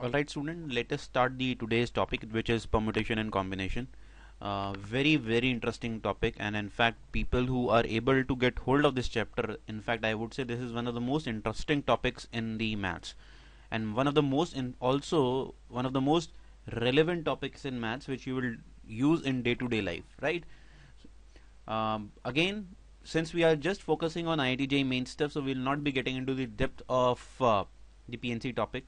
Alright student, let us start the today's topic, which is permutation and combination. Very interesting topic, and in fact people who are able to get hold of this chapter, in fact I would say this is one of the most interesting topics in the maths, and one of the most also one of the most relevant topics in maths which you will use in day-to-day life, right? Again, since we are just focusing on IIT JEE Main stuff, so we will not be getting into the depth of the PNC topic.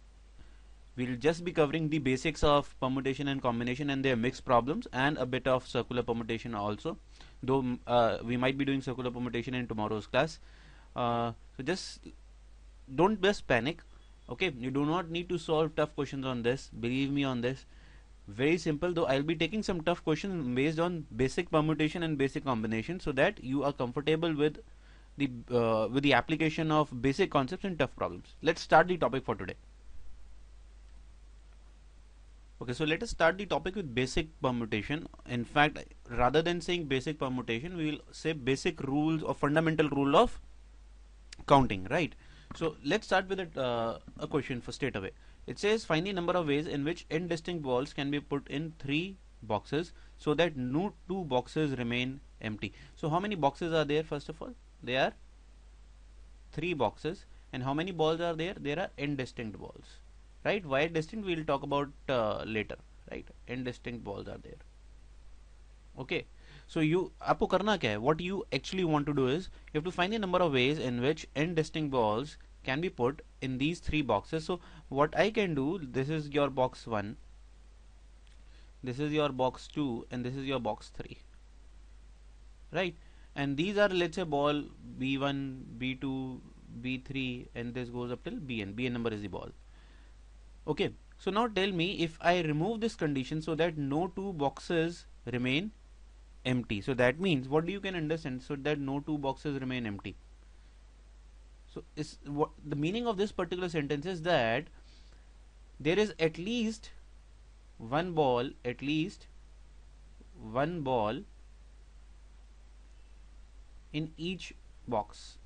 We'll just be covering the basics of permutation and combination and their mixed problems, and a bit of circular permutation also, though we might be doing circular permutation in tomorrow's class. So just don't just panic, okay? You do not need to solve tough questions on this, believe me on this. Very simple, though I'll be taking some tough questions based on basic permutation and basic combination, so that you are comfortable with the application of basic concepts in tough problems. Let's start the topic for today. Okay, so let us start the topic with basic permutation. In fact, rather than saying basic permutation, we will say basic rules or fundamental rule of counting, right? So let's start with a question for straight away. It says find the number of ways in which n distinct balls can be put in 3 boxes so that no 2 boxes remain empty. So how many boxes are there? First of all, there are 3 boxes, and how many balls are there? There are n distinct balls, right? Why distinct we'll talk about later, right? N distinct balls are there. Okay, so आपको करना क्या है? What you actually want to do is you have to find the number of ways in which n distinct balls can be put in these 3 boxes. So what I can do, this is your box 1, this is your box 2, and this is your box 3, right? And these are, let's say, ball B1, B2, B3, and this goes up till Bn. Bn number is the ball. Okay, so now tell me, if I remove this condition so that no 2 boxes remain empty, so that means, what do you can understand? So that no 2 boxes remain empty. So is what the meaning of this particular sentence is that there is at least one ball, in each box.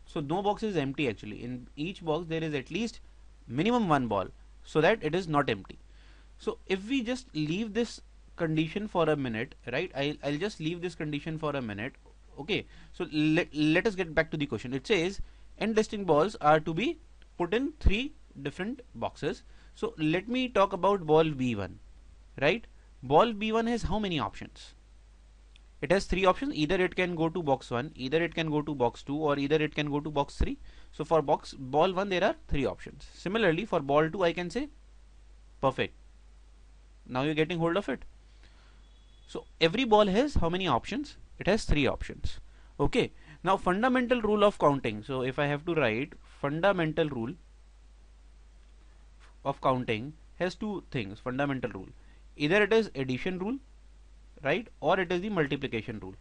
So no box is empty actually. In each box there is at least minimum one ball, so that it is not empty. So if we just leave this condition for a minute, right? I'll just leave this condition for a minute. Okay, so let us get back to the question. It says n distinct balls are to be put in 3 different boxes. So let me talk about ball B1, right? Ball B1 has how many options? It has 3 options. Either it can go to box 1, either it can go to box 2, or either it can go to box 3. So for ball 1 there are 3 options. Similarly for ball 2 I can say perfect. Now you're getting hold of it. So every ball has how many options? It has 3 options. Okay, now fundamental rule of counting. So if I have to write fundamental rule of counting, has 2 things. Fundamental rule, either it is addition rule, right, or it is the multiplication rule.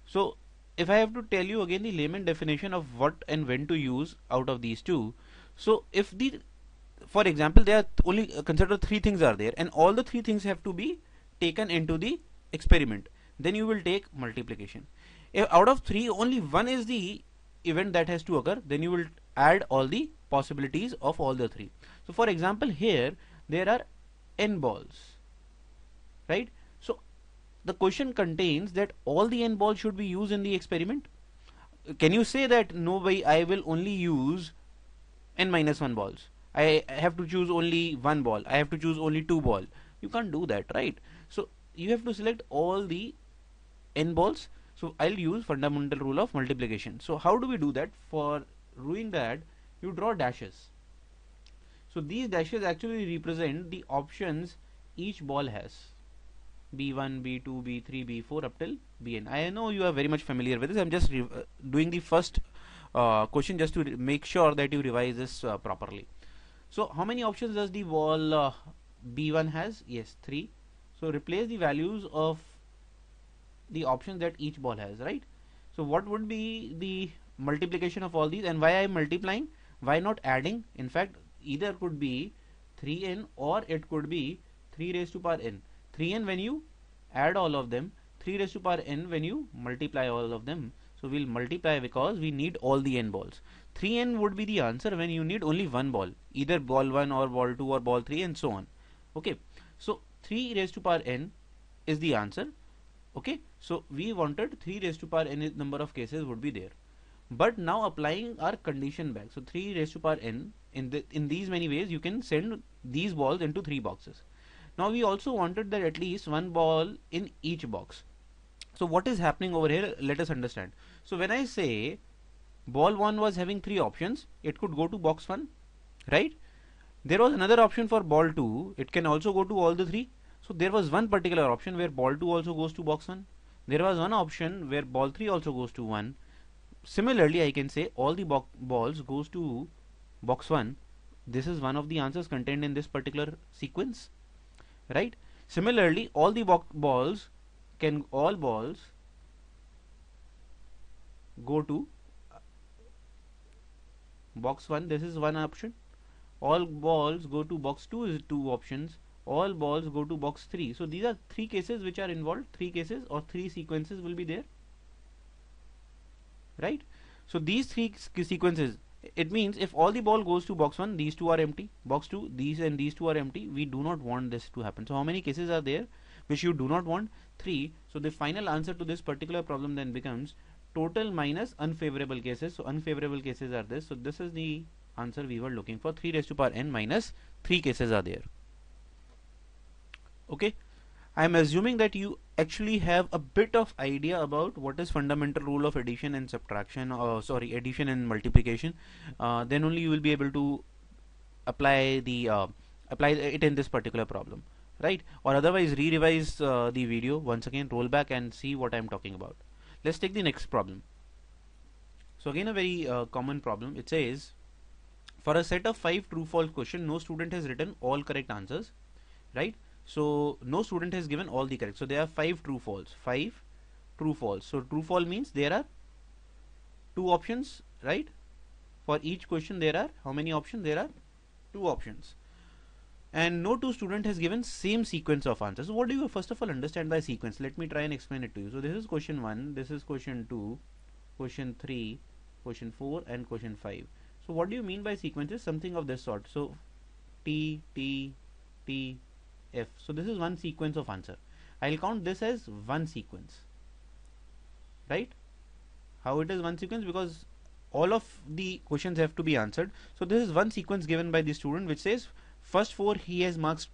So if I have to tell you again the layman definition of what and when to use out of these 2, so if for example there are only consider 3 things are there, and all the 3 things have to be taken into the experiment, then you will take multiplication. If out of 3 only 1 is the event that has to occur, then you will add all the possibilities of all the 3. So for example here there are n balls, right? So the question contains that all the n balls should be used in the experiment. Can you say that no way, I will only use n minus 1 balls, I have to choose only 1 ball, I have to choose only 2 ball? You can't do that, right? So you have to select all the n balls. So I'll use fundamental rule of multiplication. So how do we do that? For doing that, you draw dashes. So these dashes actually represent the options each ball has. B1, B2, B3, B4 up till Bn. I know you are very much familiar with this. I'm just doing the first question just to make sure that you revise this properly. So how many options does the ball B1 has? Yes, 3. So replace the values of the options that each ball has, right? So what would be the multiplication of all these, and why I am multiplying? Why not adding? In fact, either could be 3n or it could be 3 raised to power n. 3n when you add all of them, 3 raised to power n when you multiply all of them. So we'll multiply because we need all the n balls. 3n would be the answer when you need only one ball, either ball 1 or ball 2 or ball 3 and so on. Okay, so 3 raised to power n is the answer. Okay, so we wanted 3 raised to power n number of cases would be there. But now applying our condition back, so 3 raised to power n, in these many ways you can send these balls into 3 boxes. Now we also wanted that at least one ball in each box. So what is happening over here, let us understand. So when I say ball 1 was having 3 options, it could go to box 1, right? There was another option for ball 2, it can also go to all the 3. So there was one particular option where ball 2 also goes to box 1. There was one option where ball 3 also goes to 1. Similarly, I can say all the balls goes to box 1. This is one of the answers contained in this particular sequence, right? Similarly, all the balls go to box 1. This is one option. All balls go to box 2 is 2 options. All balls go to box 3. So these are 3 cases which are involved. 3 cases or 3 sequences will be there, right? So these 3 sequences, it means if all the ball goes to box 1, these 2 are empty. Box 2, these and these 2 are empty. We do not want this to happen. So how many cases are there which you do not want? 3. So the final answer to this particular problem then becomes total minus unfavorable cases. So unfavorable cases are this. So this is the answer we were looking for. 3 raised to power n minus 3 cases are there. Okay, I am assuming that you actually have a bit of idea about what is fundamental rule of addition and subtraction, addition and multiplication. Then only you will be able to apply it in this particular problem, right? Or otherwise re-revise the video once again, roll back and see what I am talking about. Let's take the next problem. So again a very common problem. It says for a set of 5 true-false questions, no student has written all correct answers, right? So no student has given all the correct. So there are 5 true-false. 5 true-false. So true-false means there are 2 options, right? For each question there are how many options? There are 2 options. And no 2 student has given same sequence of answers. So what do you first of all understand by sequence? Let me try and explain it to you. So this is question 1, this is question 2, question 3, question 4 and question 5. So what do you mean by sequences? Something of this sort. So T, T, T, F. So this is one sequence of answer. I'll count this as one sequence, right? How it is one sequence? Because all of the questions have to be answered. So this is one sequence given by the student which says first 4 he has marked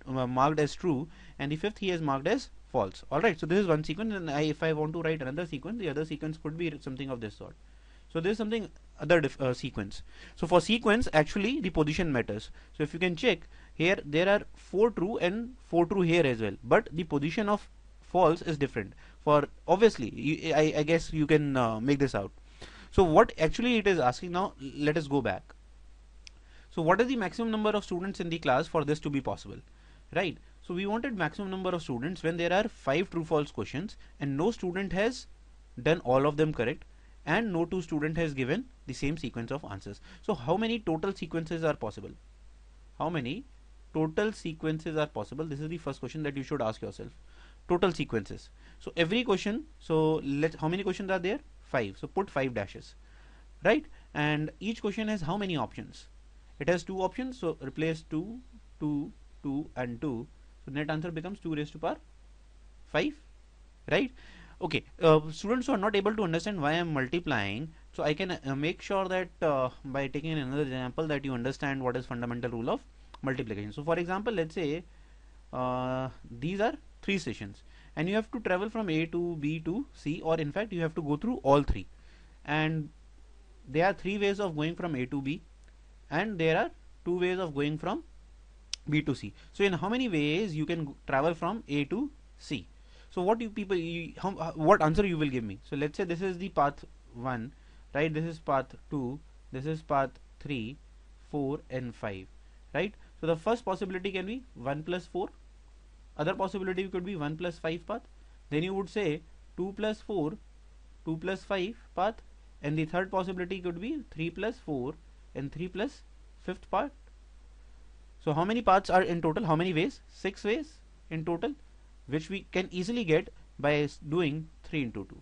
as true and the 5th he has marked as false. Alright, so this is one sequence, and if I want to write another sequence, the other sequence could be something of this sort. So this is something other sequence. So for sequence actually the position matters. So if you can check here, there are 4 true and 4 true here as well, but the position of false is different. For obviously I guess you can make this out. So what actually it is asking now, let us go back. So what is the maximum number of students in the class for this to be possible, right? So we wanted maximum number of students when there are 5 true false questions and no student has done all of them correct and no 2 student has given the same sequence of answers. So how many total sequences are possible? How many total sequences are possible? This is the first question that you should ask yourself. Total sequences. So every question, so how many questions are there? 5. So put 5 dashes, right? And each question has how many options? It has 2 options, so replace 2, 2, 2 and 2. So net answer becomes 2 raised to power 5, right? Okay, students who are not able to understand why I am multiplying, so I can make sure that by taking another example that you understand what is fundamental rule of multiplication. So for example, let's say these are 3 stations and you have to travel from A to B to C, or in fact you have to go through all 3, and there are 3 ways of going from A to B and there are 2 ways of going from B to C. So in how many ways you can travel from A to C? So what you people, what answer you will give me? So let's say this is the path 1, right? This is path 2, this is path 3, 4 and 5, right? So the first possibility can be 1 plus 4, other possibility could be 1 plus 5 path. Then you would say 2 plus 4, 2 plus 5 path, and the third possibility could be 3 plus 4 and 3 plus 5th path. So how many paths are in total? How many ways? 6 ways in total, which we can easily get by doing 3 into 2,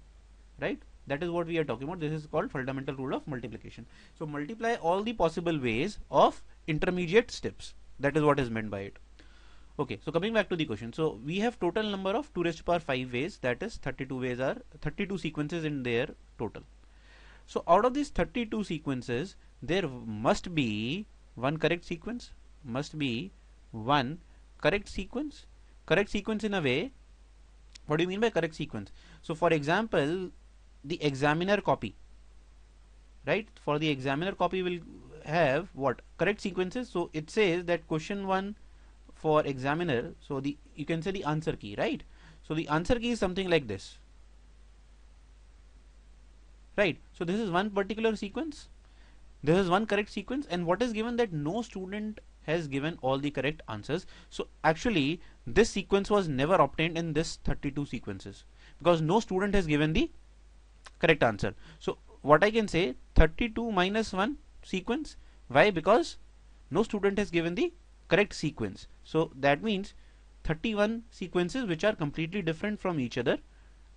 right? That is what we are talking about. This is called fundamental rule of multiplication. So multiply all the possible ways of intermediate steps. That is what is meant by it. Okay, so coming back to the question. So we have total number of 2 raised to power 5 ways, that is 32 ways, are 32 sequences in their total. So out of these 32 sequences, there must be one correct sequence, must be one correct sequence. Correct sequence in a way, what do you mean by correct sequence? So for example, the examiner copy, right? For the examiner copy will have what? Correct sequences. So it says that question 1 for examiner, so the you can say the answer key, right? So the answer key is something like this, right? So this is one particular sequence, this is one correct sequence, and what is given that no student has given all the correct answers. So actually this sequence was never obtained in this 32 sequences because no student has given the correct answer. So what I can say, 32 minus 1 sequence. Why? Because no student has given the correct sequence. So that means 31 sequences which are completely different from each other,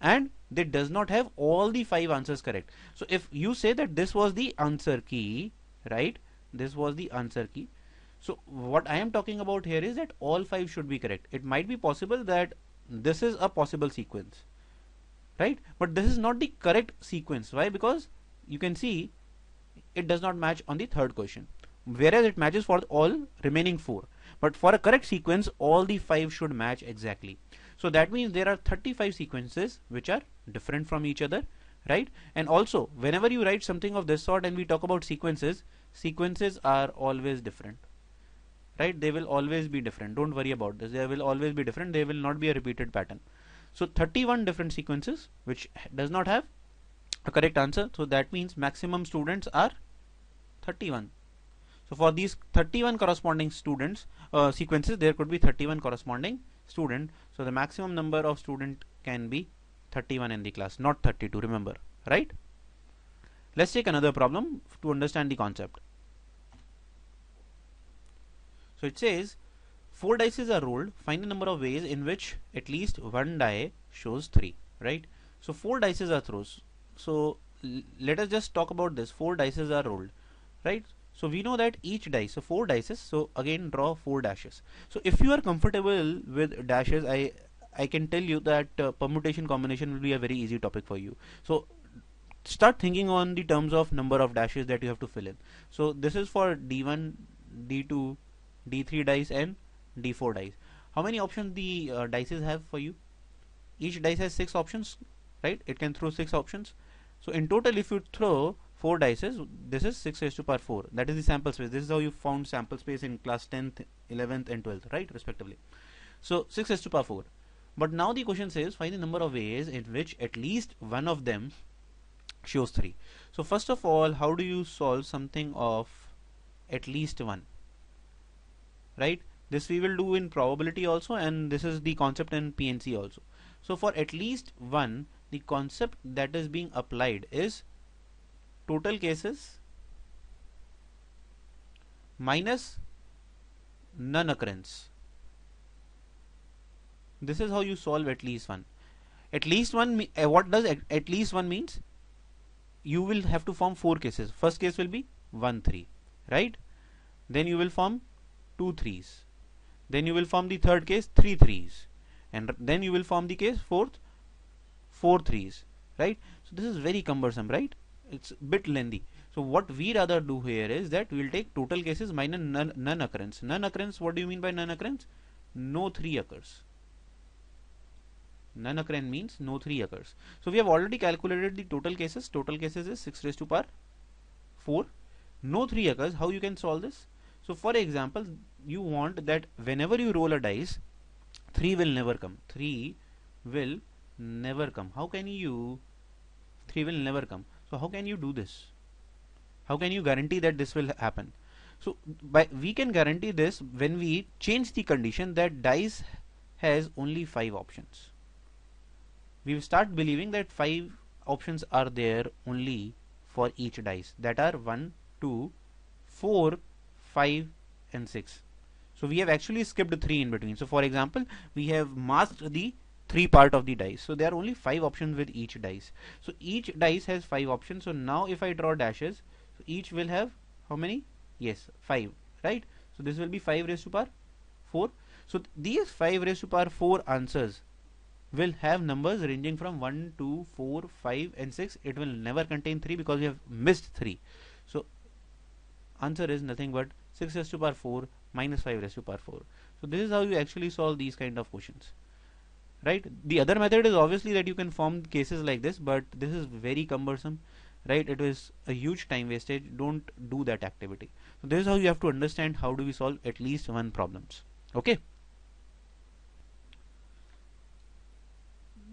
and they does not have all the 5 answers correct. So if you say that this was the answer key, right, this was the answer key, so what I am talking about here is that all 5 should be correct. It might be possible that this is a possible sequence, right, but this is not the correct sequence. Why? Because you can see it does not match on the third question, whereas it matches for all remaining 4. But for a correct sequence, all the 5 should match exactly. So that means there are 35 sequences which are different from each other, right? And also, whenever you write something of this sort and we talk about sequences, sequences are always different, right? They will always be different. Don't worry about this. They will always be different. They will not be a repeated pattern. So 31 different sequences which does not have a correct answer. So that means maximum students are 31. So for these 31 corresponding students sequences, there could be 31 corresponding student. So the maximum number of student can be 31 in the class, not 32. Remember, right? Let's take another problem to understand the concept. So it says 4 dice are rolled. Find the number of ways in which at least one die shows 3. Right? So 4 dice are throws. So let us just talk about this. 4 dice are rolled. Right? So we know that each dice, so 4 dice, so again draw 4 dashes. So if you are comfortable with dashes, I can tell you that permutation combination will be a very easy topic for you. So start thinking on the terms of number of dashes that you have to fill in. So this is for D1, D2, D3 dice and D4 dice. How many options the dices have for you? Each dice has 6 options, right? It can throw 6 options. So in total, if you throw 4 dices, this is 6 raised to power 4. That is the sample space. This is how you found sample space in class 10th, 11th and 12th, right, respectively. So 6 raised to power 4. But now the question says find the number of ways in which at least one of them shows 3. So first of all, how do you solve something of at least 1? Right? This we will do in probability also, and this is the concept in PNC also. So for at least 1, the concept that is being applied is total cases minus non-occurrence. This is how you solve at least 1. At least 1, what does at least 1 means? You will have to form 4 cases. First case will be 1 3, right? Then you will form 2 3s. Then you will form the third case 3 3s, and then you will form the case fourth 4 3s, right? So this is very cumbersome, right? It's a bit lengthy. So what we rather do here is that we will take total cases minus non-occurrence. Non-occurrence, what do you mean by non-occurrence? No 3 occurs. Non-occurrence means no 3 occurs. So we have already calculated the total cases. Total cases is 6 raised to power 4. No 3 occurs. How you can solve this? So for example, you want that whenever you roll a dice, 3 will never come. 3 will never come. How can you? 3 will never come. So how can you do this? How can you guarantee that this will happen? So we can guarantee this when we change the condition that dice has only 5 options. We will start believing that 5 options are there only for each dice, that are 1, 2, 4, 5 and 6. So we have actually skipped 3 in between. So for example, we have masked the three part of the dice. So there are only 5 options with each dice. So each dice has 5 options. So now if I draw dashes, so each will have how many? Yes, 5, right? So this will be 5 raised to power 4. So these 5 raised to power 4 answers will have numbers ranging from 1, 2, 4, 5 and 6. It will never contain 3 because we have missed 3. So answer is nothing but 6 raised to power 4 minus 5 raised to power 4. So this is how you actually solve these kind of questions, right? The other method is obviously that you can form cases like this, but this is very cumbersome, right? It is a huge time wastage. Don't do that activity. So this is how you have to understand how do we solve at least one problems. Okay,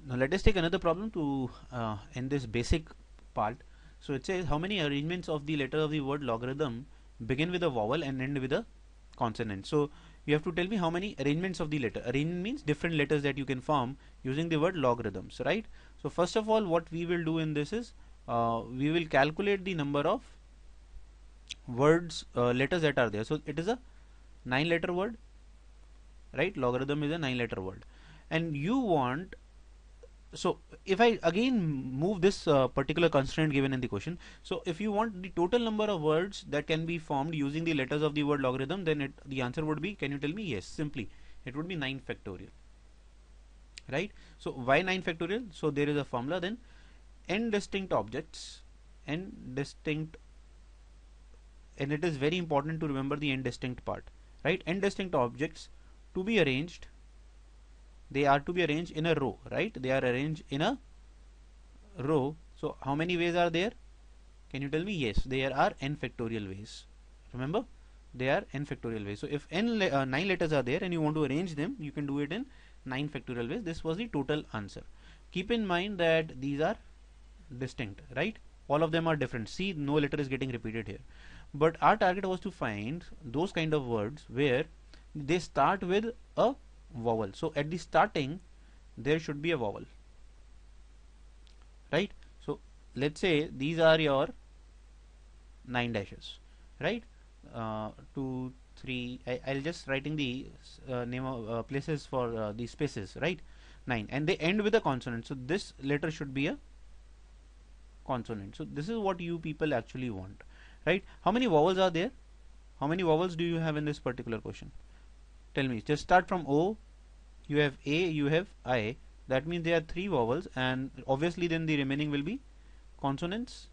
now let us take another problem to end this basic part. So it says how many arrangements of the letter of the word logarithm begin with a vowel and end with a consonant. So you have to tell me how many arrangements of the letter. Arrangement means different letters that you can form using the word logarithms, right? So first of all, what we will do in this is we will calculate the number of words, letters that are there. So it is a 9-letter word, right? Logarithm is a 9-letter word, and you want. So if I again move this particular constraint given in the question, so if you want the total number of words that can be formed using the letters of the word logarithm, then the answer would be, can you tell me? Yes, simply it would be 9 factorial, right? So why 9 factorial? So there is a formula then: n distinct objects, n distinct, and it is very important to remember the n distinct part, right? N distinct objects to be arranged, they are to be arranged in a row, right? They are arranged in a row. So how many ways are there? Can you tell me? Yes, there are n factorial ways. Remember, they are n factorial ways. So if 9 letters are there and you want to arrange them, you can do it in 9 factorial ways. This was the total answer. Keep in mind that these are distinct, right? All of them are different. See, no letter is getting repeated here. But our target was to find those kind of words where they start with a vowel. So at the starting there should be a vowel, right? So let's say these are your 9 dashes, right? 2, 3, I'll just writing the name of places for the spaces, right? 9, and they end with a consonant. So this letter should be a consonant. So this is what you people actually want, right? How many vowels are there? How many vowels do you have in this particular question? Tell me. Just start from O. You have A, you have I. That means there are 3 vowels, and obviously then the remaining will be consonants,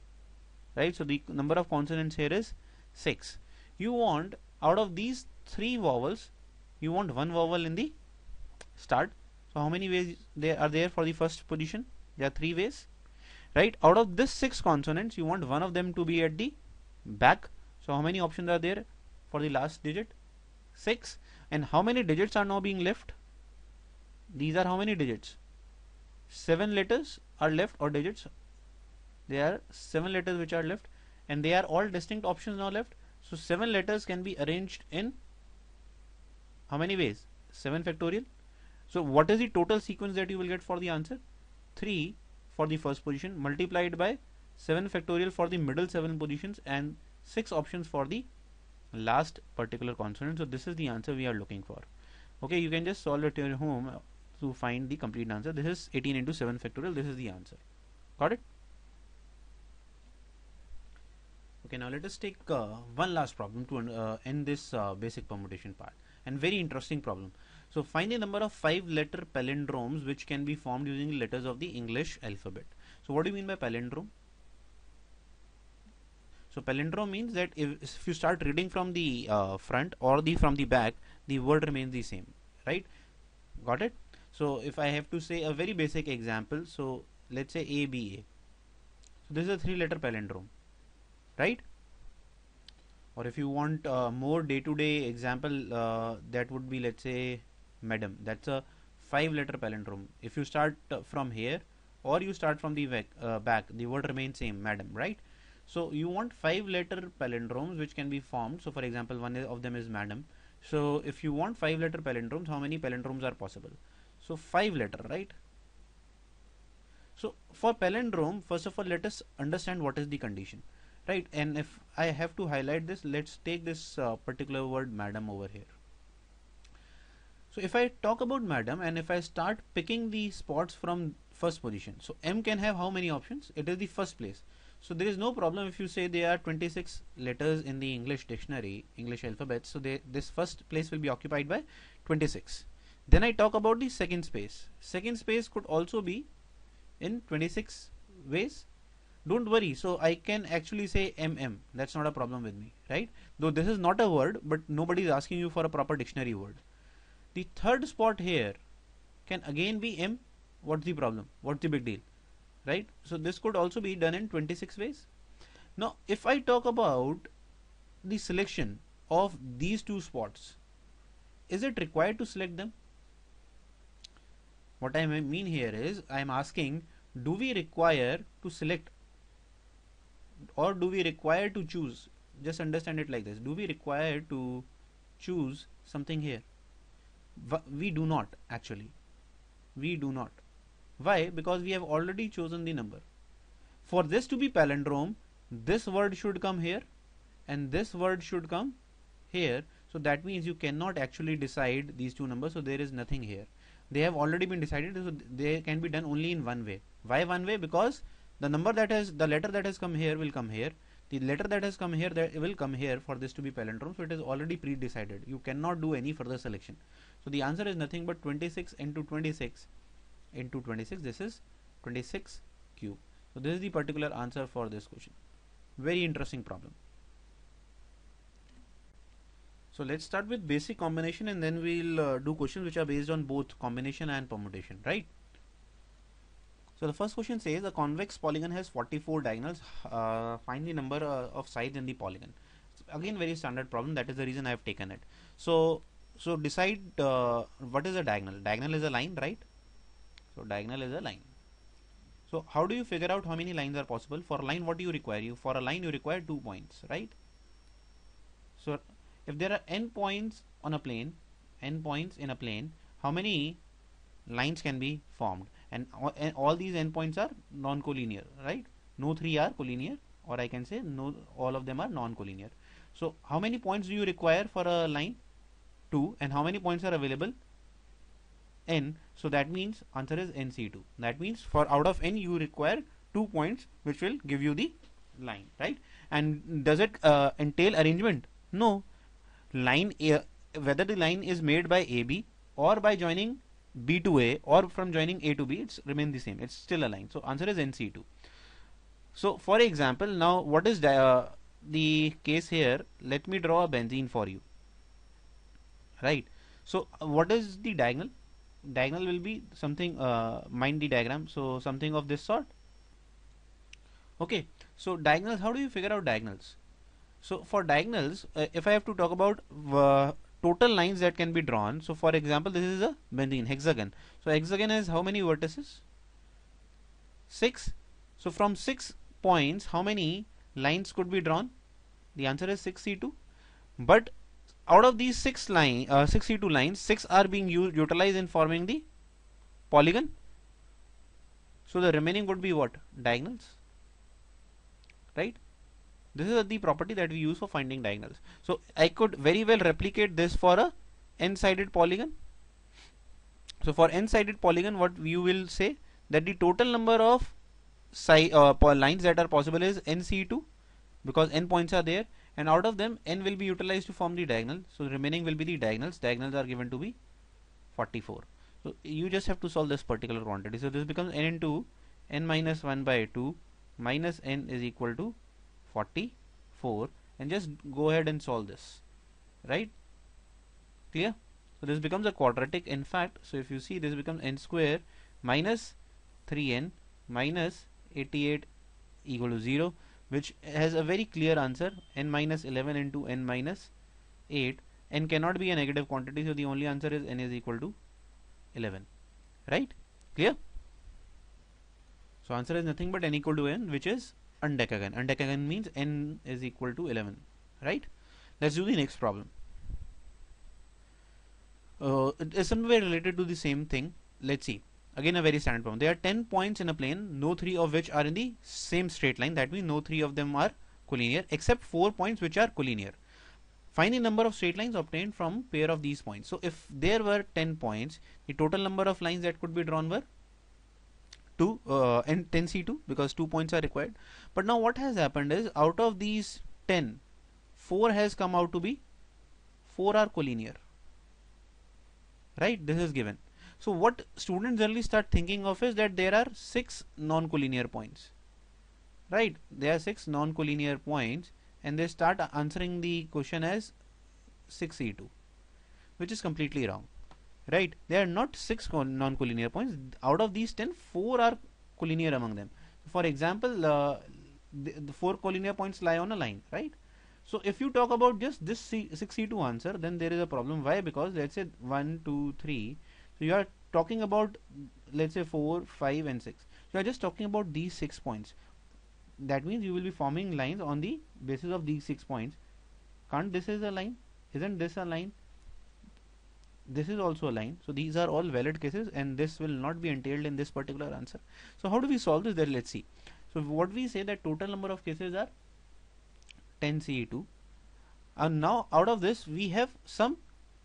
right? So the number of consonants here is 6. You want, out of these 3 vowels, you want 1 vowel in the start. So how many ways there are there for the first position? There are 3 ways, right? Out of this 6 consonants, you want 1 of them to be at the back. So how many options are there for the last digit? 6. And how many digits are now being left? These are how many digits? 7 letters are left, or digits. There are 7 letters which are left, and they are all distinct options now left. So 7 letters can be arranged in how many ways? 7 factorial. So what is the total sequence that you will get for the answer? 3 for the first position multiplied by 7 factorial for the middle 7 positions, and 6 options for the last particular consonant. So this is the answer we are looking for. Okay, you can just solve it at your home to find the complete answer. This is 18 into 7 factorial. This is the answer. Got it? Okay, now let us take one last problem to end this basic permutation part, and very interesting problem. So find the number of 5-letter palindromes which can be formed using letters of the English alphabet. So what do you mean by palindrome? So palindrome means that if you start reading from the front or from the back, the word remains the same, right? Got it? So if I have to say a very basic example, so let's say ABA. So this is a 3-letter palindrome, right? Or if you want more day-to-day example, that would be, let's say, madam. That's a 5-letter palindrome. If you start from here or you start from the back, the word remains same, madam, right? So you want 5-letter palindromes which can be formed. So for example, one of them is madam. So if you want 5-letter palindromes, how many palindromes are possible? So 5-letter, right? So for palindrome, first of all, let us understand what is the condition, right? And if I have to highlight this, let's take this particular word madam over here. So if I talk about madam and if I start picking the spots from first position, so M can have how many options? It is the first place. So there is no problem if you say there are 26 letters in the English dictionary, English alphabet. So this first place will be occupied by 26. Then I talk about the second space. Second space could also be in 26 ways. Don't worry, so I can actually say MM. That's not a problem with me, right? Though this is not a word, but nobody is asking you for a proper dictionary word. The third spot here can again be M. What's the problem? What's the big deal? Right? So this could also be done in 26 ways. Now, if I talk about the selection of these two spots, is it required to select them? What I mean here is, I am asking, do we require to select or do we require to choose? Just understand it like this. Do we require to choose something here? We do not, actually. We do not. Why? Because we have already chosen the number. For this to be palindrome, this word should come here and this word should come here. So that means you cannot actually decide these two numbers. So there is nothing here. They have already been decided, so they can be done only in one way. Why one way? Because the letter that has come here will come here. The letter that has come here that will come here for this to be palindrome. So it is already pre-decided. You cannot do any further selection. So the answer is nothing but 26 into 26 into 26. This is 26 cube. So this is the particular answer for this question. Very interesting problem. So let's start with basic combination and then we'll do questions which are based on both combination and permutation, right? So the first question says a convex polygon has 44 diagonals. Find the number of sides in the polygon. So again, very standard problem. That is the reason I have taken it. So decide what is a diagonal. Diagonal is a line, right? So diagonal is a line. So how do you figure out how many lines are possible? For a line, what do you require? For a line, you require 2 points, right? So if there are n points on a plane, n points in a plane, how many lines can be formed? And all these n points are non-collinear, right? No 3 are collinear, or I can say no, all of them are non-collinear. So how many points do you require for a line? 2. And how many points are available? N. So that means answer is NC2. That means for out of n you require 2 points which will give you the line, right? And does it entail arrangement? No. Line A, whether the line is made by AB or by joining B to A or from joining A to B, it's remain the same. It's still a line. So answer is NC2. So for example, now what is the case here? Let me draw a benzene for you, right? So what is the diagonal? Diagonal will be something, mind the diagram, so something of this sort. Okay, so diagonals, how do you figure out diagonals? So for diagonals, if I have to talk about total lines that can be drawn, so for example, this is a benzene hexagon. So hexagon has how many vertices? 6. So from 6 points, how many lines could be drawn? The answer is 6C2. But out of these 6C2 lines, 6 are being utilized in forming the polygon. So the remaining would be what? Diagonals, right? This is the property that we use for finding diagonals. So I could very well replicate this for a n-sided polygon. So for n-sided polygon, what you will say that the total number of lines that are possible is NC2 because n points are there, and out of them n will be utilized to form the diagonal. So the remaining will be the diagonals. Diagonals are given to be 44. So you just have to solve this particular quantity. So this becomes n into n minus 1 by 2 minus n is equal to 44, and just go ahead and solve this, right? Clear? So this becomes a quadratic, in fact. So if you see, this becomes n square minus 3n minus 88 equal to 0, which has a very clear answer, n minus 11 into n minus 8. N cannot be a negative quantity, so the only answer is n is equal to 11, right? Clear? So answer is nothing but n equal to n, which is undecagon. Undecagon means n is equal to 11, right? Let's do the next problem. It is somewhere related to the same thing. Let's see. Again, a very standard problem. There are 10 points in a plane, no 3 of which are in the same straight line. That means no 3 of them are collinear, except 4 points which are collinear. Find the number of straight lines obtained from pair of these points. So if there were 10 points, the total number of lines that could be drawn were 2 and 10C2, because 2 points are required. But now what has happened is, out of these 10, 4 has come out to be 4 are collinear, right? This is given. So what students generally start thinking of is that there are 6 non-collinear points, right? There are 6 non-collinear points, and they start answering the question as 6C2, which is completely wrong, right? There are not 6 non-collinear points. Out of these 10, 4 are collinear among them. For example, the 4 collinear points lie on a line, right? So if you talk about just this 6C2 answer, then there is a problem. Why? Because let's say 1, 2, 3. So you are talking about, let's say 4, 5 and 6. You are just talking about these 6 points. That means you will be forming lines on the basis of these 6 points. Can't this is a line? Isn't this a line? This is also a line. So these are all valid cases, and this will not be entailed in this particular answer. So how do we solve this? Then let's see. So what we say, that total number of cases are 10 CE2, and now out of this we have some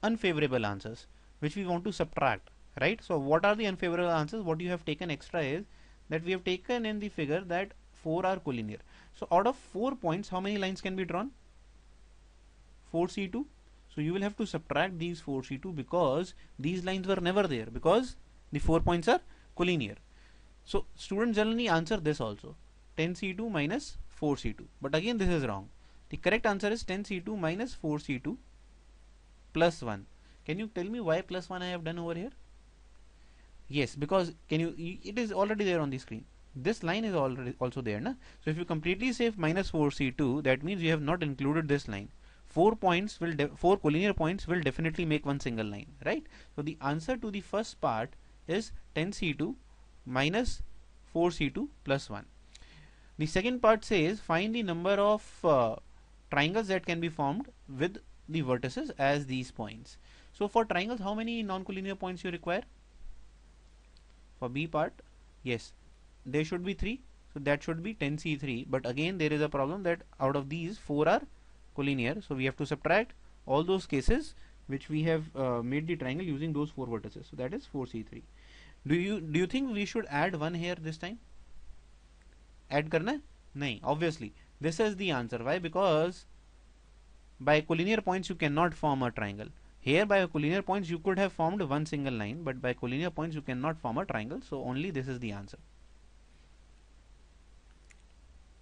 unfavorable answers which we want to subtract, right? So what are the unfavorable answers? What you have taken extra is that we have taken in the figure that 4 are collinear. So out of 4 points, how many lines can be drawn? 4C2. So you will have to subtract these 4C2, because these lines were never there, because the 4 points are collinear. So students generally answer this also, 10C2 minus 4C2. But again, this is wrong. The correct answer is 10C2 minus 4C2 plus 1. Can you tell me why plus 1 I have done over here? Yes, because it is already there on the screen. This line is already also there, na? So if you completely say minus 4C2, that means you have not included this line. 4 collinear points will definitely make one single line, right? So the answer to the first part is 10C2 minus 4C2 plus 1. The second part says find the number of triangles that can be formed with the vertices as these points. So for triangles, how many non-collinear points you require? For B part, yes, there should be 3. So that should be 10C3. But again, there is a problem that out of these 4 are collinear. So we have to subtract all those cases which we have made the triangle using those 4 vertices. So that is 4C3. Do you think we should add 1 here this time? Add karna? Nahin, obviously. This is the answer. Why? Because by collinear points you cannot form a triangle. Here by collinear points you could have formed one single line, but by collinear points you cannot form a triangle. So only this is the answer.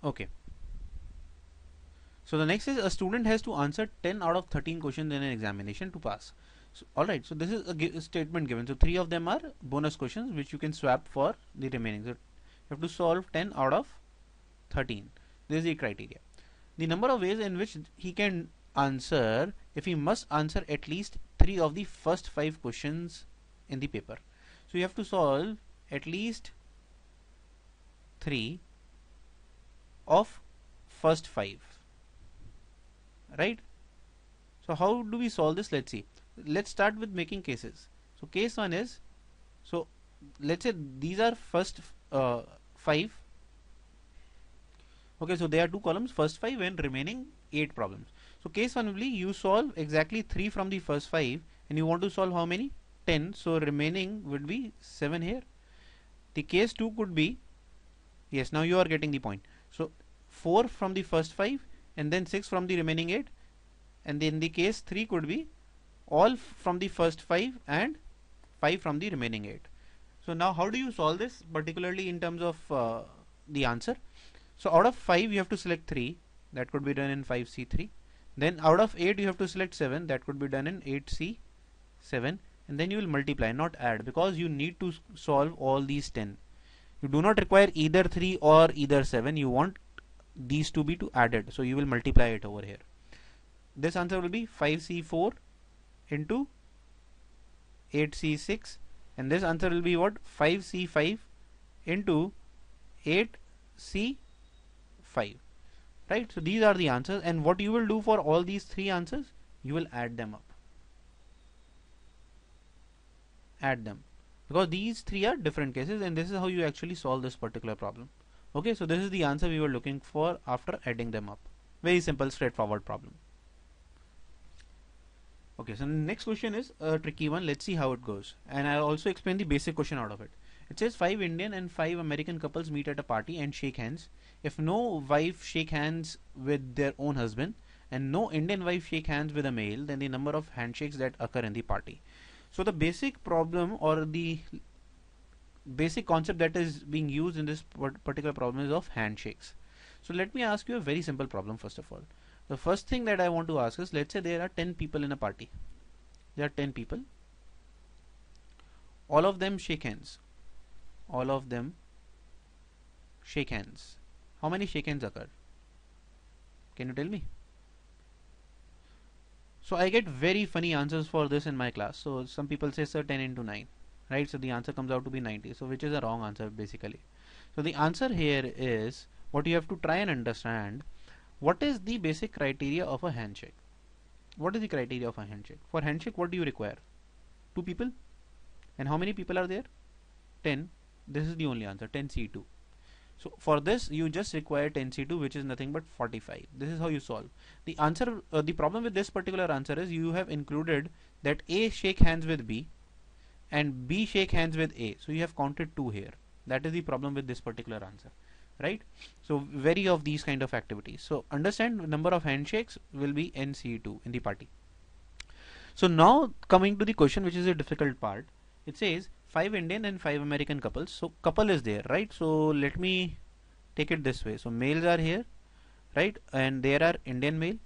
Okay. So the next is, a student has to answer 10 out of 13 questions in an examination to pass. So, alright, so this is a statement given. So 3 of them are bonus questions which you can swap for the remaining. So you have to solve 10 out of 13. This is the criteria. The number of ways in which he can answer, if he must answer at least 3 of the first 5 questions in the paper. So you have to solve at least 3 of first 5, right? So how do we solve this? Let's see. Let's start with making cases. So case 1 is, so let's say these are first 5. Okay, so there are 2 columns, first 5 and remaining 8 problems. So case 1 will be, you solve exactly 3 from the first 5 and you want to solve how many? 10. So remaining would be 7 here. The case 2 could be, yes, now you are getting the point. So 4 from the first 5 and then 6 from the remaining 8, and then the case 3 could be all from the first 5 and 5 from the remaining 8. So now how do you solve this, particularly in terms of the answer? So out of 5 you have to select 3, that could be done in 5C3. Then out of 8 you have to select 7, that could be done in 8C7, and then you will multiply, not add, because you need to solve all these 10. You do not require either 3 or either 7, you want these to be added, so you will multiply it over here. This answer will be 5C4 into 8C6, and this answer will be what? 5C5 into 8C5, right? So these are the answers, and what you will do for all these 3 answers, you will add them up. Add them, because these 3 are different cases, and this is how you actually solve this particular problem. Okay, so this is the answer we were looking for after adding them up. Very simple, straightforward problem. Okay, so the next question is a tricky one. Let's see how it goes. And I'll also explain the basic question out of it. It says 5 Indian and 5 American couples meet at a party and shake hands. If no wife shake hands with their own husband and no Indian wife shake hands with a male, then the number of handshakes that occur in the party. So the basic problem or the basic concept that is being used in this particular problem is of handshakes. So let me ask you a very simple problem first of all. The first thing that I want to ask is, let's say there are 10 people in a party. There are 10 people. All of them shake hands. All of them shake hands. How many shake hands occur? Can you tell me? So I get very funny answers for this in my class. So some people say, sir, 10 into 9. Right? So the answer comes out to be 90. So which is a wrong answer basically. So the answer here is, what you have to try and understand, what is the basic criteria of a handshake? What is the criteria of a handshake? For handshake, what do you require? 2 people? And how many people are there? 10. This is the only answer, 10C2. So for this, you just require 10C2, which is nothing but 45. This is how you solve. The answer, the problem with this particular answer is you have included that A shake hands with B and B shake hands with A. So you have counted 2 here. That is the problem with this particular answer. Right? So vary of these kind of activities. So understand, the number of handshakes will be NC2 in the party. So now coming to the question, which is a difficult part. It says 5 Indian and 5 American couples. So couple is there, right? So let me take it this way. So males are here, right? And there are Indian male.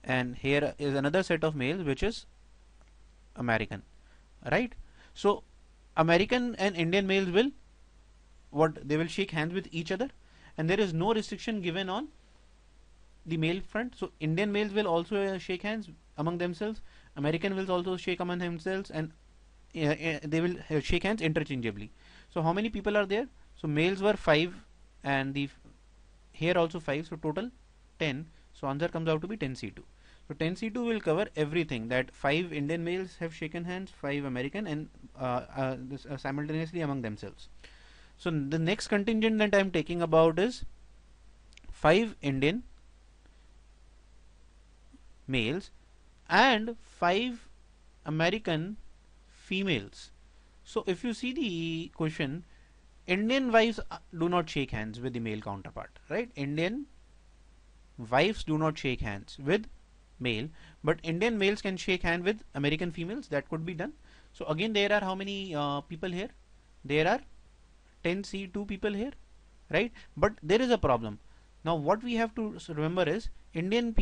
And here is another set of males, which is American, right? So American and Indian males will they will shake hands with each other, and there is no restriction given on the male front. So Indian males will also shake hands among themselves, American will also shake among themselves, and they will shake hands interchangeably. So how many people are there? So males were 5 and here also 5, so total 10. So answer comes out to be 10C2. So 10C2 will cover everything, that 5 Indian males have shaken hands, 5 American, and simultaneously among themselves. So the next contingent that I am taking about is 5 Indian males and 5 American females. So if you see the question, Indian wives do not shake hands with the male counterpart, right? Indian wives do not shake hands with male, but Indian males can shake hand with American females. That could be done. So again, there are how many people here? There are 10C2 people here, right? But there is a problem. Now what we have to remember is Indian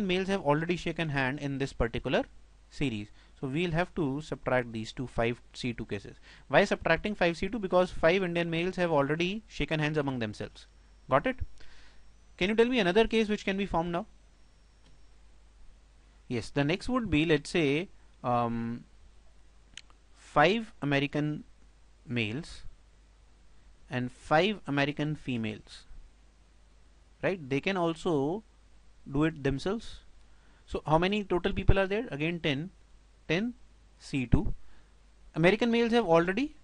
males have already shaken hand in this particular series. So we'll have to subtract these 5C2 cases. Why subtracting 5C2? Because 5 Indian males have already shaken hands among themselves. Got it? Can you tell me another case which can be formed now? Yes, the next would be, let's say 5 American males and 5 American females, right? They can also do it themselves. So how many total people are there? Again 10 C2. American males have already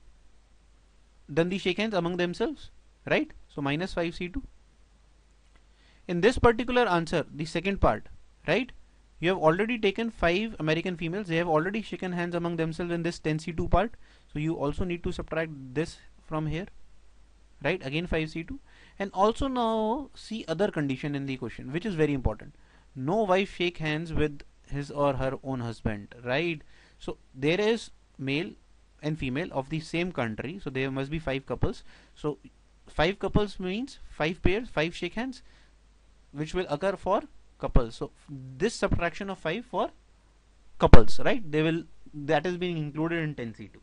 done the shake hands among themselves, right? So minus 5 C2. In this particular answer, the second part, right, you have already taken 5 American females. They have already shaken hands among themselves in this 10C2 part. So you also need to subtract this from here, right? Again 5C2. And also now see other condition in the question, which is very important. No wife shake hands with his or her own husband, right? So there is male and female of the same country. So there must be 5 couples. So 5 couples means 5 pairs, 5 shake hands, which will occur for couples. So this subtraction of 5 for couples, right? That is being included in 10C2,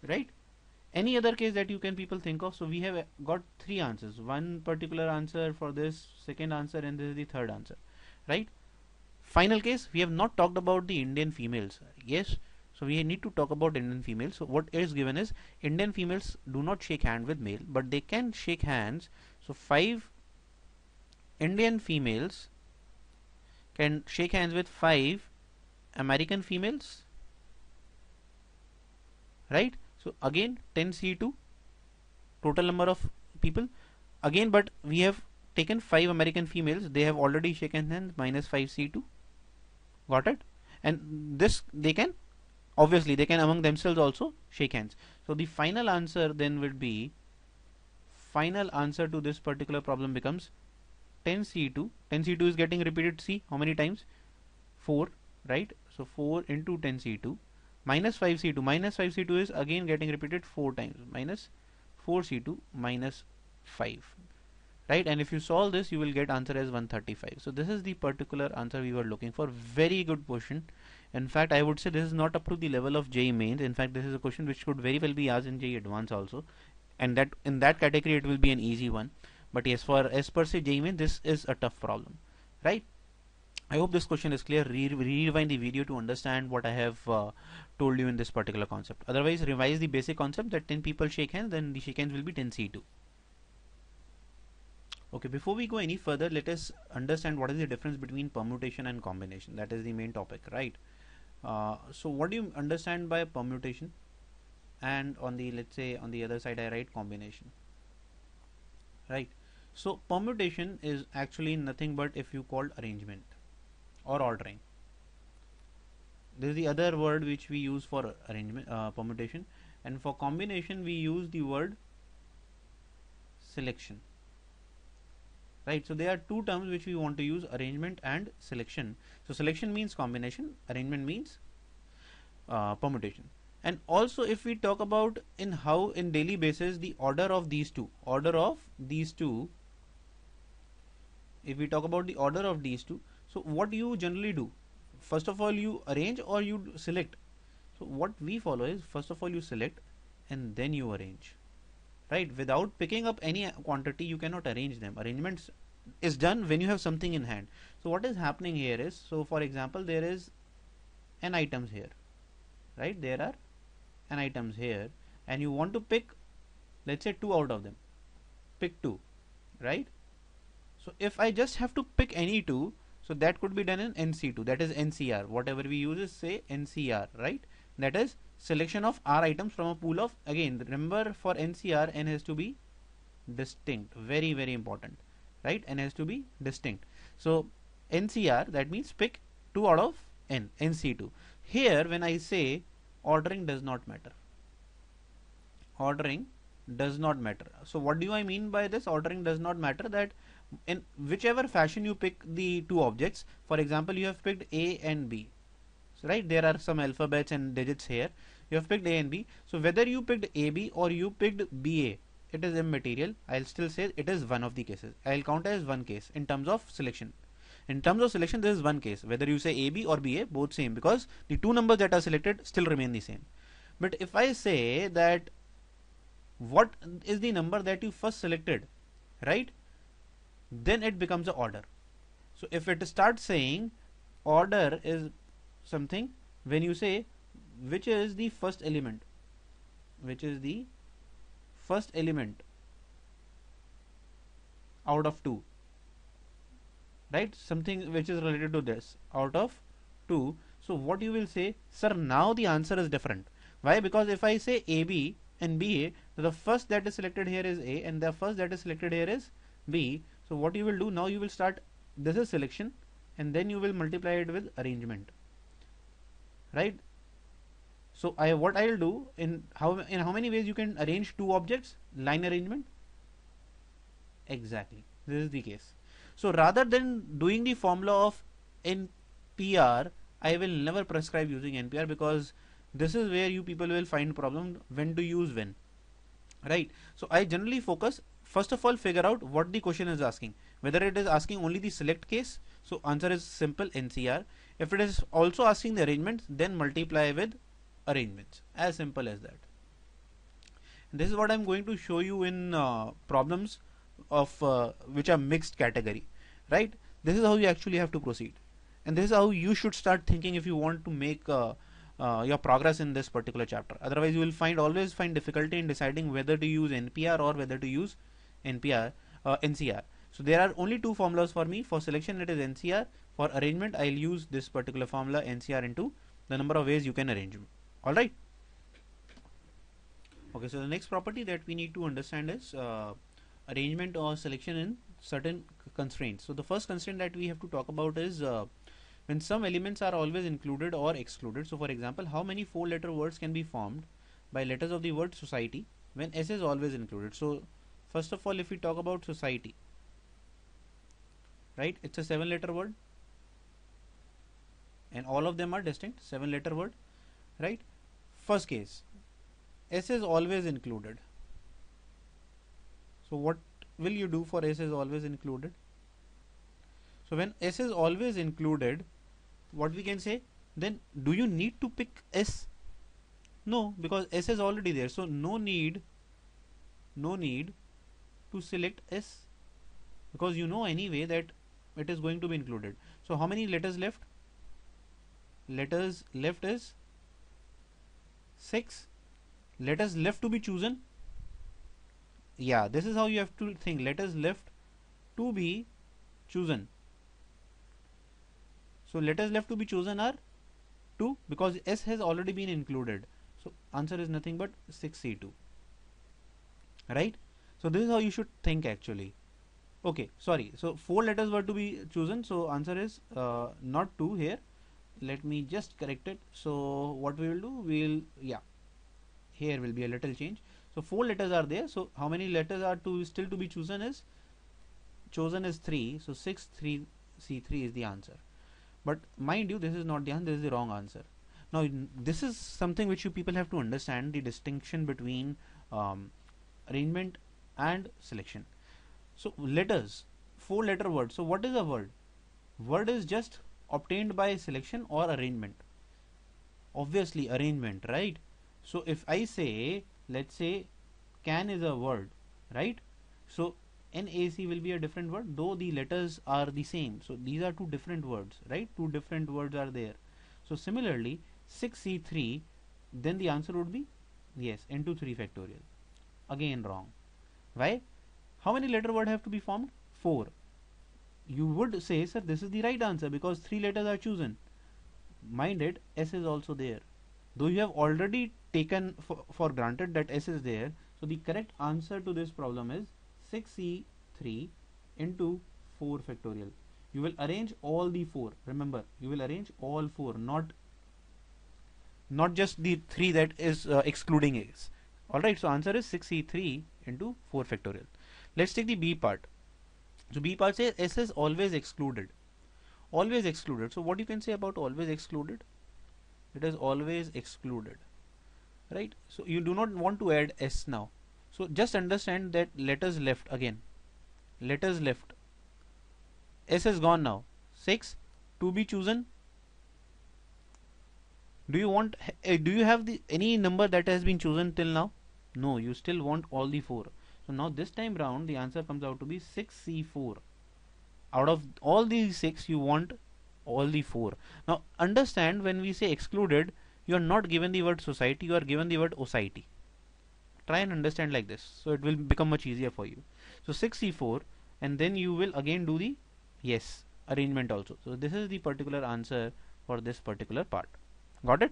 right? Any other case that you can people think of? So we have got 3 answers. One particular answer for this, second answer, and this is the third answer, right? Final case, we have not talked about the Indian females. Yes, so we need to talk about Indian females. So what is given is Indian females do not shake hand with male, but they can shake hands. So 5 Indian females can shake hands with 5 American females, right? So again 10C2 total number of people again, but we have taken 5 American females. They have already shaken hands, minus 5C2. Got it? And this they can, obviously they can among themselves also shake hands. So the final answer then would be, final answer to this particular problem becomes 10C2. 10C2 is getting repeated, see how many times? 4, right? So 4 into 10C2 minus 5C2. Minus 5C2 is again getting repeated 4 times, minus 4C2 minus 5, right? And if you solve this, you will get answer as 135. So this is the particular answer we were looking for. Very good question. In fact, I would say this is not up to the level of JEE Mains. In fact, this is a question which could very well be asked in JEE Advanced also, and that in that category it will be an easy one. But yes, for as per se JEE Main, this is a tough problem, right? I hope this question is clear. Rewind the video to understand what I have told you in this particular concept. Otherwise, revise the basic concept that 10 people shake hands, then the shake hands will be 10C2. Okay, before we go any further, let us understand what is the difference between permutation and combination. That is the main topic, right? So what do you understand by permutation? And on the, let's say on the other side I write combination, right? So permutation is actually nothing but if you called arrangement or ordering. This is the other word which we use for arrangement, permutation, and for combination we use the word selection, right? So there are two terms which we want to use, arrangement and selection. So selection means combination, arrangement means permutation. And also if we talk about in how in daily basis the order of these two, if we talk about the order of these two, so what do you generally do? First of all you arrange or you select. So what we follow is, first of all you select and then you arrange, right? Without picking up any quantity you cannot arrange them. Arrangements is done when you have something in hand. So what is happening here is, so for example there is n items here, right? There are n items here and you want to pick, let's say 2 out of them. Pick 2, right? So if I just have to pick any 2, so that could be done in NC2, that is NCR. Whatever we use is say NCR, right? That is selection of R items from a pool of, again remember for NCR n has to be distinct, very very important, right? N has to be distinct. So NCR, that means pick 2 out of n, NC2. Here when I say ordering does not matter, ordering does not matter. So what do I mean by this? Ordering does not matter, that in whichever fashion you pick the two objects, for example you have picked A and B, so, right? There are some alphabets and digits here. You have picked A and B. So whether you picked AB or you picked BA, it is immaterial. I'll still say it is one of the cases. I'll count as one case in terms of selection. In terms of selection, this is one case. Whether you say AB or BA, both same, because the two numbers that are selected still remain the same. But if I say that what is the number that you first selected, right? Then it becomes an order. So if it starts saying order is something when you say which is the first element, out of 2, right? Something which is related to this, out of 2. So what you will say, sir, now the answer is different. Why? Because if I say AB and BA, the first that is selected here is A and the first that is selected here is B. So what you will do now, you will start, this is selection and then you will multiply it with arrangement, right? So what I will do, in how many ways you can arrange two objects? Line arrangement. Exactly, this is the case. So rather than doing the formula of NPR, I will never prescribe using NPR, because this is where you people will find problem when to use when, right? So I generally focus, first of all figure out what the question is asking, whether it is asking only the select case, so answer is simple NCR. If it is also asking the arrangements, then multiply with arrangements, as simple as that. This is what I'm going to show you in problems of which are mixed category, right? This is how you actually have to proceed, and this is how you should start thinking if you want to make your progress in this particular chapter. Otherwise you will always find difficulty in deciding whether to use NPR or whether to use NCR. So there are only two formulas for me. For selection it is NCR. For arrangement I'll use this particular formula NCR into the number of ways you can arrange them. Alright. Okay, so the next property that we need to understand is arrangement or selection in certain constraints. So the first constraint that we have to talk about is when some elements are always included or excluded. So for example, how many 4-letter words can be formed by letters of the word society when S is always included? So first of all, if we talk about society, right, it's a 7-letter word and all of them are distinct 7-letter word, right? First case, S is always included. So what will you do for S is always included? So when S is always included, what we can say, then do you need to pick S? No, because S is already there. So no need to select S, because you know anyway that it is going to be included. So how many letters left? Letters left is 6. Letters left to be chosen. Yeah, this is how you have to think. Letters left to be chosen. So letters left to be chosen are 2, because S has already been included. So answer is nothing but 6C2. Right? So this is how you should think actually. Okay, sorry. So 4 letters were to be chosen. So answer is not 2 here. Let me just correct it. So what we will do, here will be a little change. So 4 letters are there. So how many letters are still to be chosen is 3. So 6 3 C3 is the answer. But mind you, this is not the answer, this is the wrong answer. Now this is something which you people have to understand, the distinction between arrangement and selection. So letters, 4-letter word. So what is a word? Word is just obtained by selection or arrangement. Obviously arrangement, right? So if I say, let's say can is a word, right? So NAC will be a different word, though the letters are the same. So these are two different words, right? Two different words are there. So similarly 6C3, then the answer would be yes, into 3 factorial. Again wrong. Why? How many letter word have to be formed? 4. You would say, sir, this is the right answer because 3 letters are chosen. Mind it, S is also there. Though you have already taken for granted that S is there, so the correct answer to this problem is 6C3 into 4 factorial. You will arrange all the 4. Remember, you will arrange all 4, not just the 3 that is excluding A's. Alright, so answer is 6C3 into 4 factorial. Let's take the B part. So B part says S is always excluded. Always excluded. So what you can say about always excluded? It is always excluded. Right? So you do not want to add S now. So just understand that letters left again. Letters left. S is gone now. 6 to be chosen. Do you have any number that has been chosen till now? No, you still want all the 4. So now this time round the answer comes out to be 6C4. Out of all these 6 you want all the 4. Now understand, when we say excluded, you are not given the word society, you are given the word society. Try and understand like this, so it will become much easier for you. So 6C4, and then you will again do the arrangement also. So this is the particular answer for this particular part. Got it?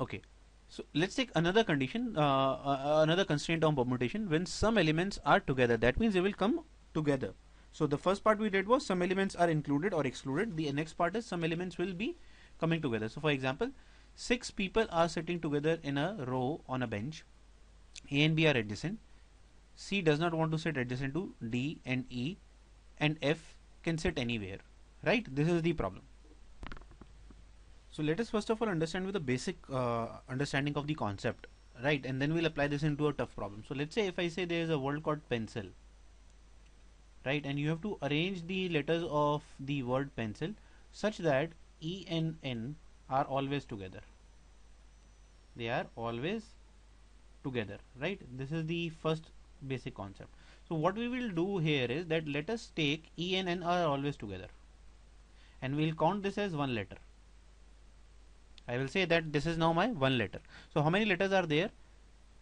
Okay. So let's take another condition, another constraint on permutation. When some elements are together, that means they will come together. So the first part we did was some elements are included or excluded. The next part is some elements will be coming together. So for example, 6 people are sitting together in a row on a bench. A and B are adjacent. C does not want to sit adjacent to D and E, and F can sit anywhere. Right? This is the problem. So let us first of all understand with a basic understanding of the concept, right? And then we'll apply this into a tough problem. So let's say if I say there is a word called pencil, right? And you have to arrange the letters of the word pencil such that E and N are always together. They are always together, right? This is the first basic concept. So what we will do here is that let us take E and N are always together, and we'll count this as one letter. I will say that this is now my one letter. So how many letters are there?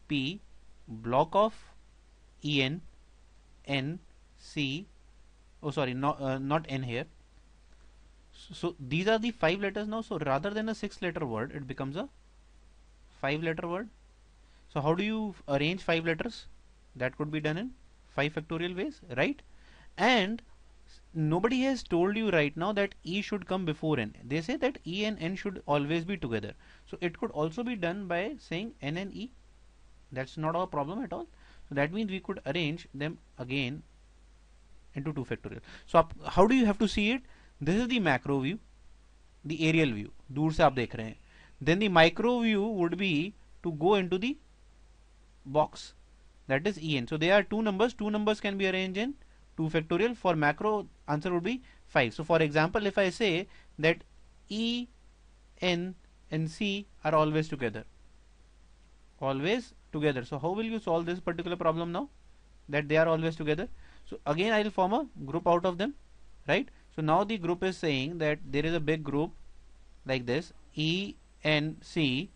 P, block of En, N, C. Oh sorry, not N here. So these are the 5 letters now. So rather than a 6-letter word, it becomes a 5-letter word. So how do you arrange 5 letters? That could be done in 5 factorial ways, right? And Nobody has told you right now that E should come before N. They say that E and N should always be together. So it could also be done by saying N and E. That's not our problem at all. So that means we could arrange them again into 2 factorial. So how do you have to see it? This is the macro view, the aerial view. दूर से आप देख रहे हैं. Then the micro view would be to go into the box, that is En. So there are two numbers. Two numbers can be arranged in 2 factorial. For macro, answer would be 5. So for example, if I say that E, N and C are always together. Always together. So how will you solve this particular problem now? That they are always together. So again I will form a group out of them, right? So now the group is saying that there is a big group like this, E, N, C,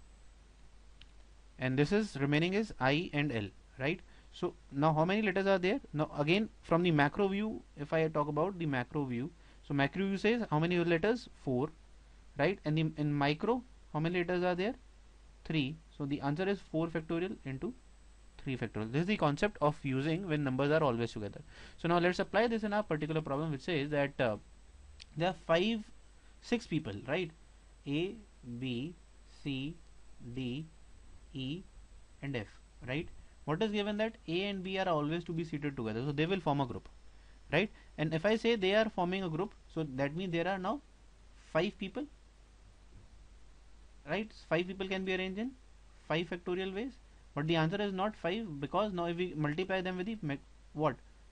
and this is remaining is I and L, right? So now how many letters are there? Now again from the macro view, if I talk about the macro view, so macro view says how many letters? 4, right? And in micro, how many letters are there? 3. So the answer is 4 factorial into 3 factorial. This is the concept of using when numbers are always together. So now let's apply this in our particular problem, which says that there are 6 people, right? A, B, C, D, E and F, right? What is given? That A and B are always to be seated together, so they will form a group, right? And if I say they are forming a group, so that means there are now 5 people, right? 5 people can be arranged in 5 factorial ways, but the answer is not 5, because now if we multiply them with the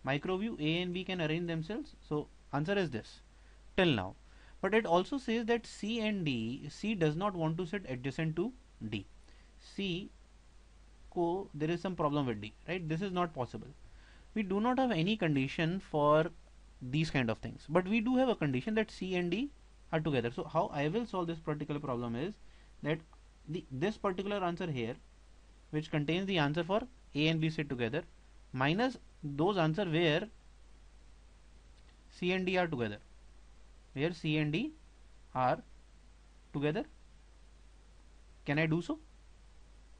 micro view, A and B can arrange themselves. So answer is this till now. But it also says that C and D, C does not want to sit adjacent to D. C there is some problem with D, right? This is not possible. We do not have any condition for these kind of things, but we do have a condition that C and D are together. So how I will solve this particular problem is that this particular answer here, which contains the answer for A and B sit together, minus those answer where C and D are together, where C and D are together. Can I do so?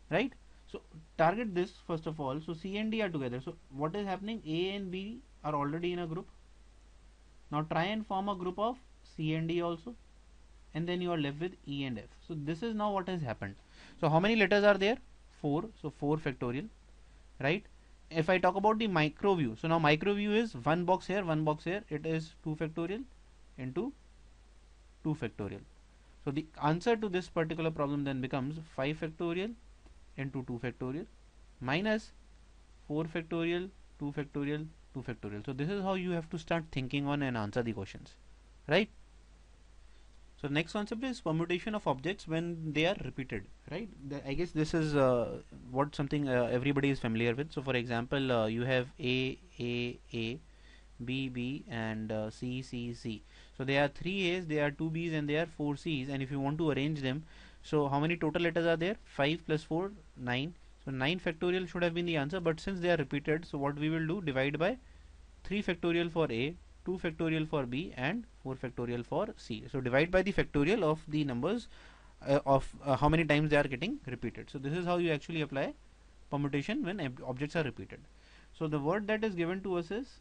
Right? So target this first of all. So C and D are together. So what is happening? A and B are already in a group. Now try and form a group of C and D also, and then you are left with E and F. So this is now what has happened. So how many letters are there? 4. So 4 factorial, right? If I talk about the micro view, so now micro view is one box here, one box here. It is 2 factorial into 2 factorial. So the answer to this particular problem then becomes 5 factorial into 2 factorial minus 4 factorial, 2 factorial, 2 factorial. So this is how you have to start thinking on and answer the questions, right? So next concept is permutation of objects when they are repeated, right? I guess this is what something everybody is familiar with. So for example, you have A, B, B and C, C, C. So there are 3 A's, there are 2 B's and there are 4 C's, and if you want to arrange them, so how many total letters are there? 5 plus 4, 9. So 9 factorial should have been the answer, but since they are repeated, so what we will do, divide by 3 factorial for A, 2 factorial for B and 4 factorial for C. So divide by the factorial of the numbers of how many times they are getting repeated. So this is how you actually apply permutation when objects are repeated. So the word that is given to us is,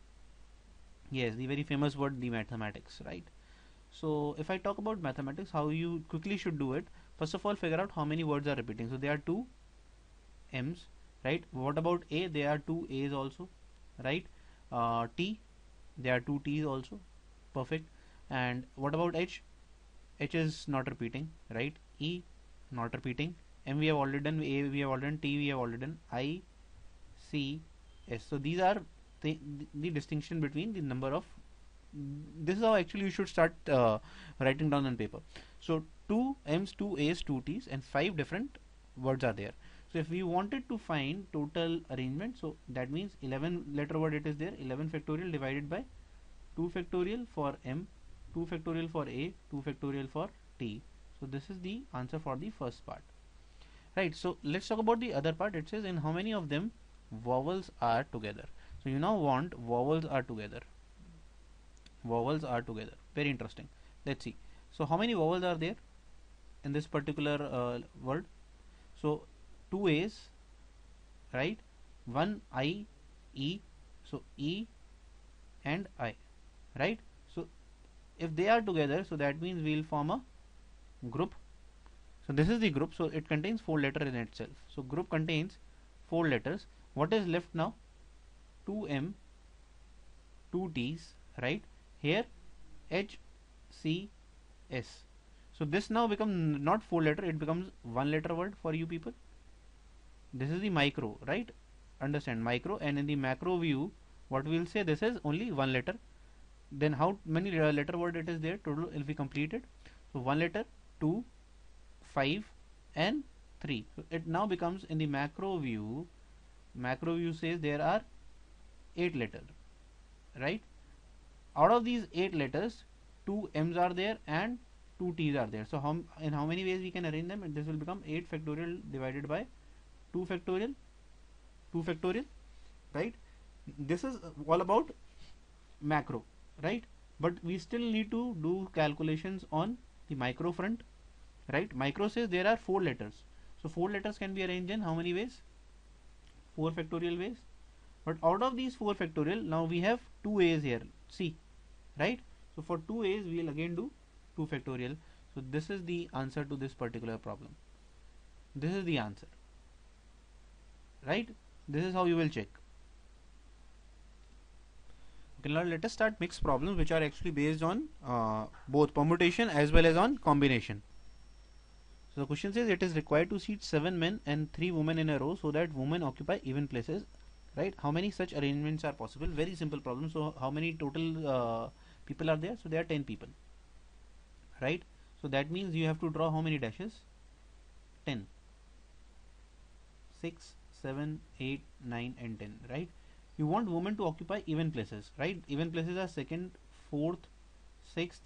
yes, the very famous word, the mathematics, right? So if I talk about mathematics, how you quickly should do it, first of all figure out how many words are repeating. So there are 2 M's, right? What about A? There are 2 A's also, right? T, there are 2 T's also, perfect. And what about H? H is not repeating, right? E, not repeating. M we have already done, A we have already done, T we have already done, I, C, S. So these are the distinction between the number of, this is how actually you should start writing down on paper. So 2 M's, 2 A's, 2 T's and 5 different words are there. So if we wanted to find total arrangement, so that means 11 letter word it is there, 11 factorial divided by 2 factorial for M, 2 factorial for A, 2 factorial for T. So this is the answer for the first part, right? So let's talk about the other part. It says in how many of them vowels are together. So you now want vowels are together. Vowels are together. Very interesting. Let's see. So how many vowels are there in this particular word? So 2 A's, right? 1 I, E. So E and I, right? So if they are together, so that means we'll form a group. So this is the group, so it contains 4 letters in itself. So group contains 4 letters. What is left now? 2M, 2 T's, right? Here H, C, S. So this now becomes not 4 letter, it becomes 1 letter word for you people. This is the micro, right? Understand, micro. And in the macro view, what we will say, this is only 1 letter. Then how many letter word it is there total if we complete it? So 1 letter, 2, 5 and 3. So it now becomes in the macro view says there are 8 letters, right? Out of these 8 letters, 2 M's are there and 2 T's are there. So in how many ways we can arrange them? And this will become 8 factorial divided by 2 factorial, 2 factorial, right? This is all about macro, right? But we still need to do calculations on the micro front, right? Micro says there are 4 letters. So 4 letters can be arranged in how many ways? 4 factorial ways. But out of these 4 factorial, now we have 2 A's here, see, right? So for 2 A's we will again do 2 factorial. So this is the answer to this particular problem. This is the answer, right? This is how you will check. Okay, now let us start mixed problems which are actually based on both permutation as well as on combination. So the question says it is required to seat 7 men and 3 women in a row so that women occupy even places, right? How many such arrangements are possible? Very simple problem. So how many total people are there? So there are 10 people, right? So that means you have to draw how many dashes? 10. 6, 7, 8, 9 and 10, right? You want women to occupy even places, right? Even places are 2nd, 4th, 6th,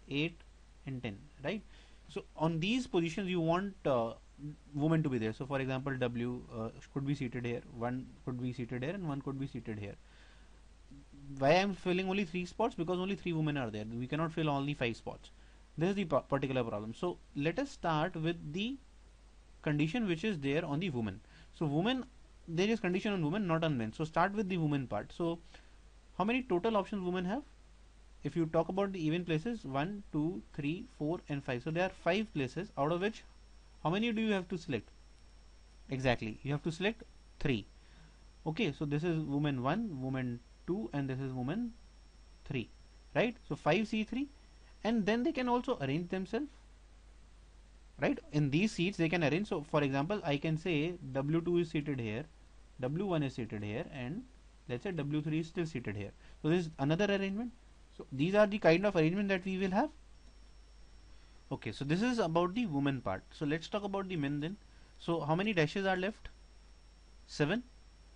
8 and 10, right? So on these positions you want women to be there. So for example, W could be seated here, 1 could be seated here and 1 could be seated here. Why I am filling only 3 spots? Because only 3 women are there. We cannot fill only 5 spots. This is the particular problem. So let us start with the condition which is there on the woman. So women, there is condition on women, not on men. So start with the woman part. So how many total options women have? If you talk about the even places, 1, 2, 3, 4 and 5. So there are 5 places, out of which how many do you have to select? Exactly, you have to select 3. Okay, so this is woman 1, woman 2 and this is woman 3, right? So 5C3, and then they can also arrange themselves, right? In these seats they can arrange. So for example, I can say W2 is seated here, W1 is seated here, and let's say W3 is still seated here. So this is another arrangement. So these are the kind of arrangement that we will have. Okay, so this is about the woman part. So let's talk about the men then. So how many dashes are left? 7,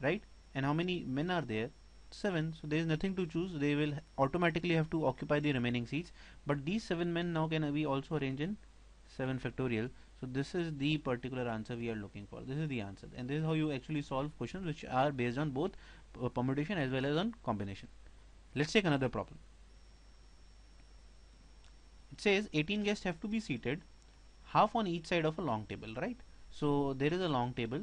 right? And how many men are there? 7. So there is nothing to choose. They will automatically have to occupy the remaining seats. But these 7 men now can be also arranged in 7 factorial. So this is the particular answer we are looking for. This is the answer, and this is how you actually solve questions which are based on both permutation as well as on combination. Let's take another problem. It says 18 guests have to be seated half on each side of a long table, right? So there is a long table,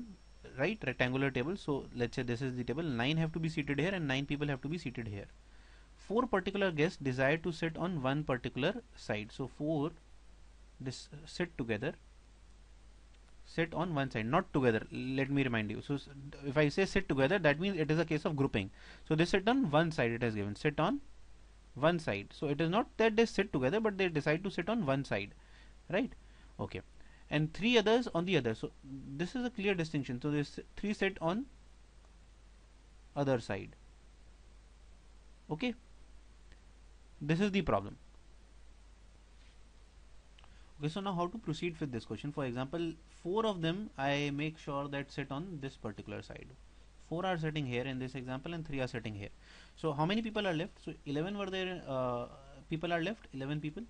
right? Rectangular table. So let's say this is the table. 9 have to be seated here and 9 people have to be seated here. 4 particular guests desire to sit on one particular side. So 4 sit together, sit on one side, not together. Let me remind you. So if I say sit together, that means it is a case of grouping. So they sit on one side, it is given, sit on one side. So it is not that they sit together, but they decide to sit on one side, right? Okay, and 3 others on the other. So this is a clear distinction. So this 3 sit on other side. Okay, this is the problem. Okay, so now how to proceed with this question? For example, 4 of them I make sure that sit on this particular side. 4 are sitting here in this example and 3 are sitting here. So how many people are left? So 11 were there, people are left, 11 people.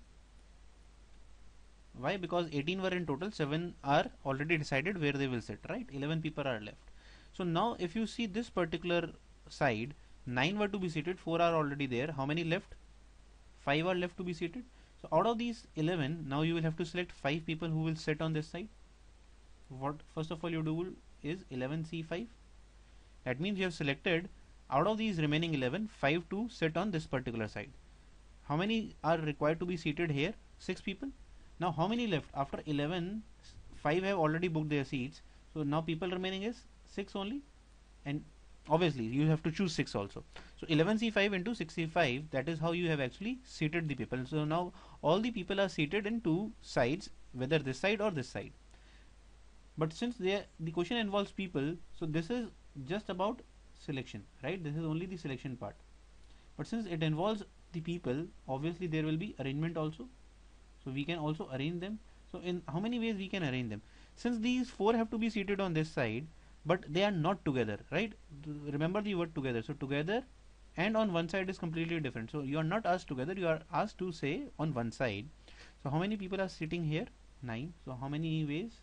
Why? Because 18 were in total, 7 are already decided where they will sit, right? 11 people are left. So now if you see this particular side, 9 were to be seated, 4 are already there. How many left? 5 are left to be seated. So out of these 11, now you will have to select 5 people who will sit on this side. What first of all you do is 11C5. That means you have selected out of these remaining 11, 5 to sit on this particular side. How many are required to be seated here? 6 people. Now how many left? After 11, 5 have already booked their seats. So now people remaining is 6 only. And obviously you have to choose 6 also. So 11C5 into 6C5, that is how you have actually seated the people. So now all the people are seated in two sides, whether this side or this side. But since the question involves people, so this is just about selection, right? This is only the selection part. But since it involves the people, obviously there will be arrangement also. So we can also arrange them. So in how many ways we can arrange them? Since these 4 have to be seated on this side, but they are not together, right? Remember the word together. So together and on one side is completely different. So you are not asked together, you are asked to say on one side. So how many people are sitting here? 9. So how many ways?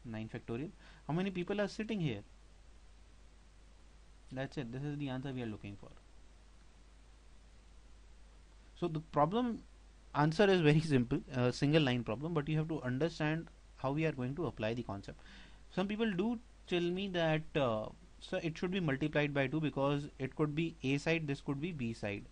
9 factorial. How many people are sitting here? That's it. This is the answer we are looking for. So the problem answer is very simple, single line problem, but you have to understand how we are going to apply the concept. Some people do tell me that so it should be multiplied by 2 because it could be A side, this could be B side.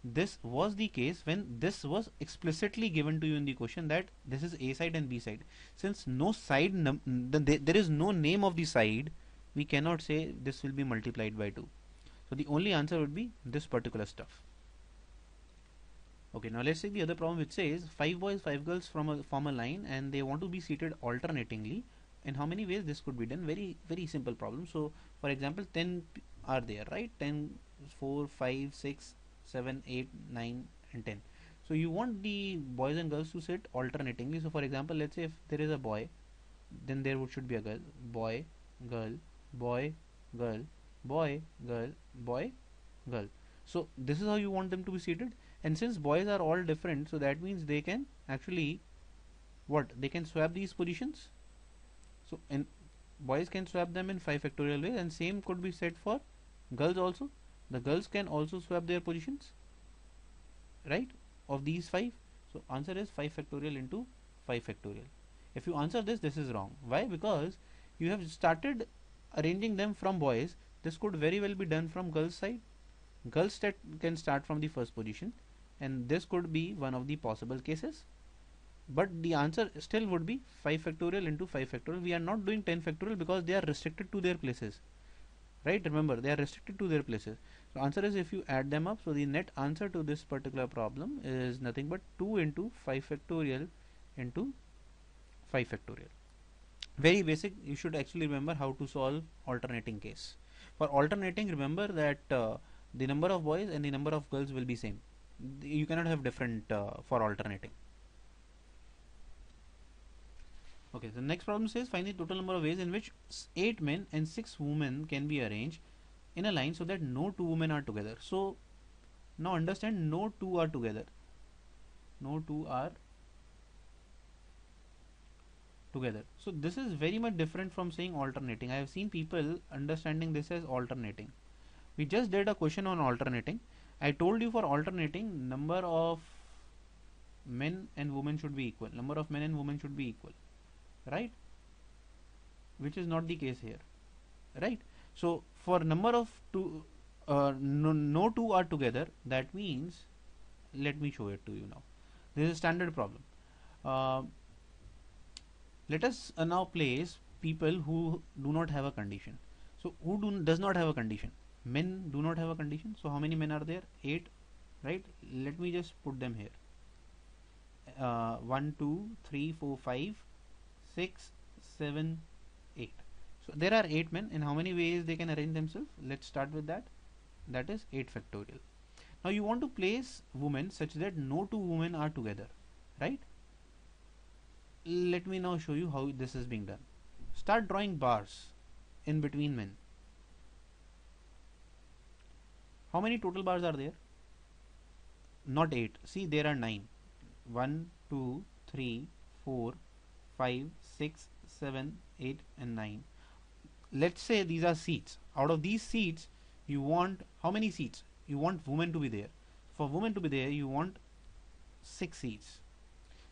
This was the case when this was explicitly given to you in the question that this is A side and B side. Since no side, there is no name of the side, we cannot say this will be multiplied by 2. So the only answer would be this particular stuff. Okay, now let's take the other problem which says 5 boys, 5 girls form a line and they want to be seated alternatingly. In how many ways this could be done? Very simple problem. So for example 10 are there, right? 10, 4, 5, 6, 7, 8, 9 and 10. So you want the boys and girls to sit alternatingly. So for example, let's say if there is a boy, then there should be a girl. Boy, girl, boy, girl, boy, girl, boy, girl. So this is how you want them to be seated. And since boys are all different, so that means they can actually what? They can swap these positions. So and boys can swap them in 5 factorial ways, and same could be said for girls also. The girls can also swap their positions, right, of these 5. So answer is 5 factorial into 5 factorial. If you answer this, this is wrong. Why? Because you have started arranging them from boys. This could very well be done from girls side. Girls can start from the first position, and this could be one of the possible cases. But the answer still would be 5 factorial into 5 factorial. We are not doing 10 factorial because they are restricted to their places, right? Remember, they are restricted to their places. So answer is if you add them up, so the net answer to this particular problem is nothing but 2 into 5 factorial into 5 factorial. Very basic. You should actually remember how to solve alternating case. For alternating, remember that the number of boys and the number of girls will be same. You cannot have different for alternating. Okay, the next problem says find the total number of ways in which 8 men and 6 women can be arranged in a line so that no 2 women are together. So now understand, no 2 are together. No 2 are together. So this is very much different from saying alternating. I have seen people understanding this as alternating. We just did a question on alternating. I told you for alternating, number of men and women should be equal. Number of men and women should be equal, right? Which is not the case here, right? So for number of 2, no 2 are together. That means, let me show it to you now. This is a standard problem. Let us now place people who do not have a condition. So who does not have a condition? Men do not have a condition. So how many men are there? 8, right? Let me just put them here. 1, 2, 3, 4, 5, 6, 7, 8. So there are 8 men. In how many ways they can arrange themselves? Let's start with that. That is 8 factorial. Now you want to place women such that no 2 women are together, right? Let me now show you how this is being done. Start drawing bars in between men. How many total bars are there? Not 8. See, there are 9. 1, 2, 3, 4, 5, 6, 7, 8 and 9. Let's say these are seats. Out of these seats, you want how many seats? You want women to be there. For women to be there, you want 6 seats.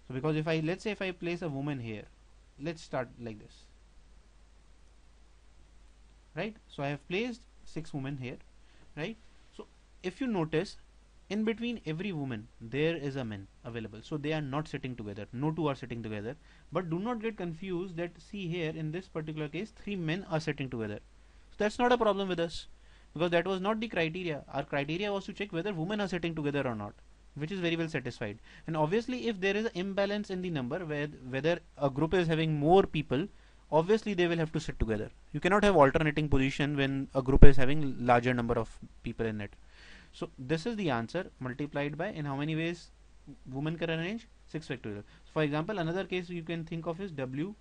So because if let's say if I place a woman here, let's start like this, right? So I have placed 6 women here, right? So if you notice, in between every woman there is a man available, so they are not sitting together, no two are sitting together. But do not get confused that, see here, in this particular case 3 men are sitting together, so that's not a problem with us, because that was not the criteria. Our criteria was to check whether women are sitting together or not, which is very well satisfied. And obviously if there is an imbalance in the number, whether a group is having more people, obviously they will have to sit together. You cannot have alternating position when a group is having larger number of people in it. So this is the answer, multiplied by, in how many ways women can arrange? 6 factorial. So for example, another case you can think of is W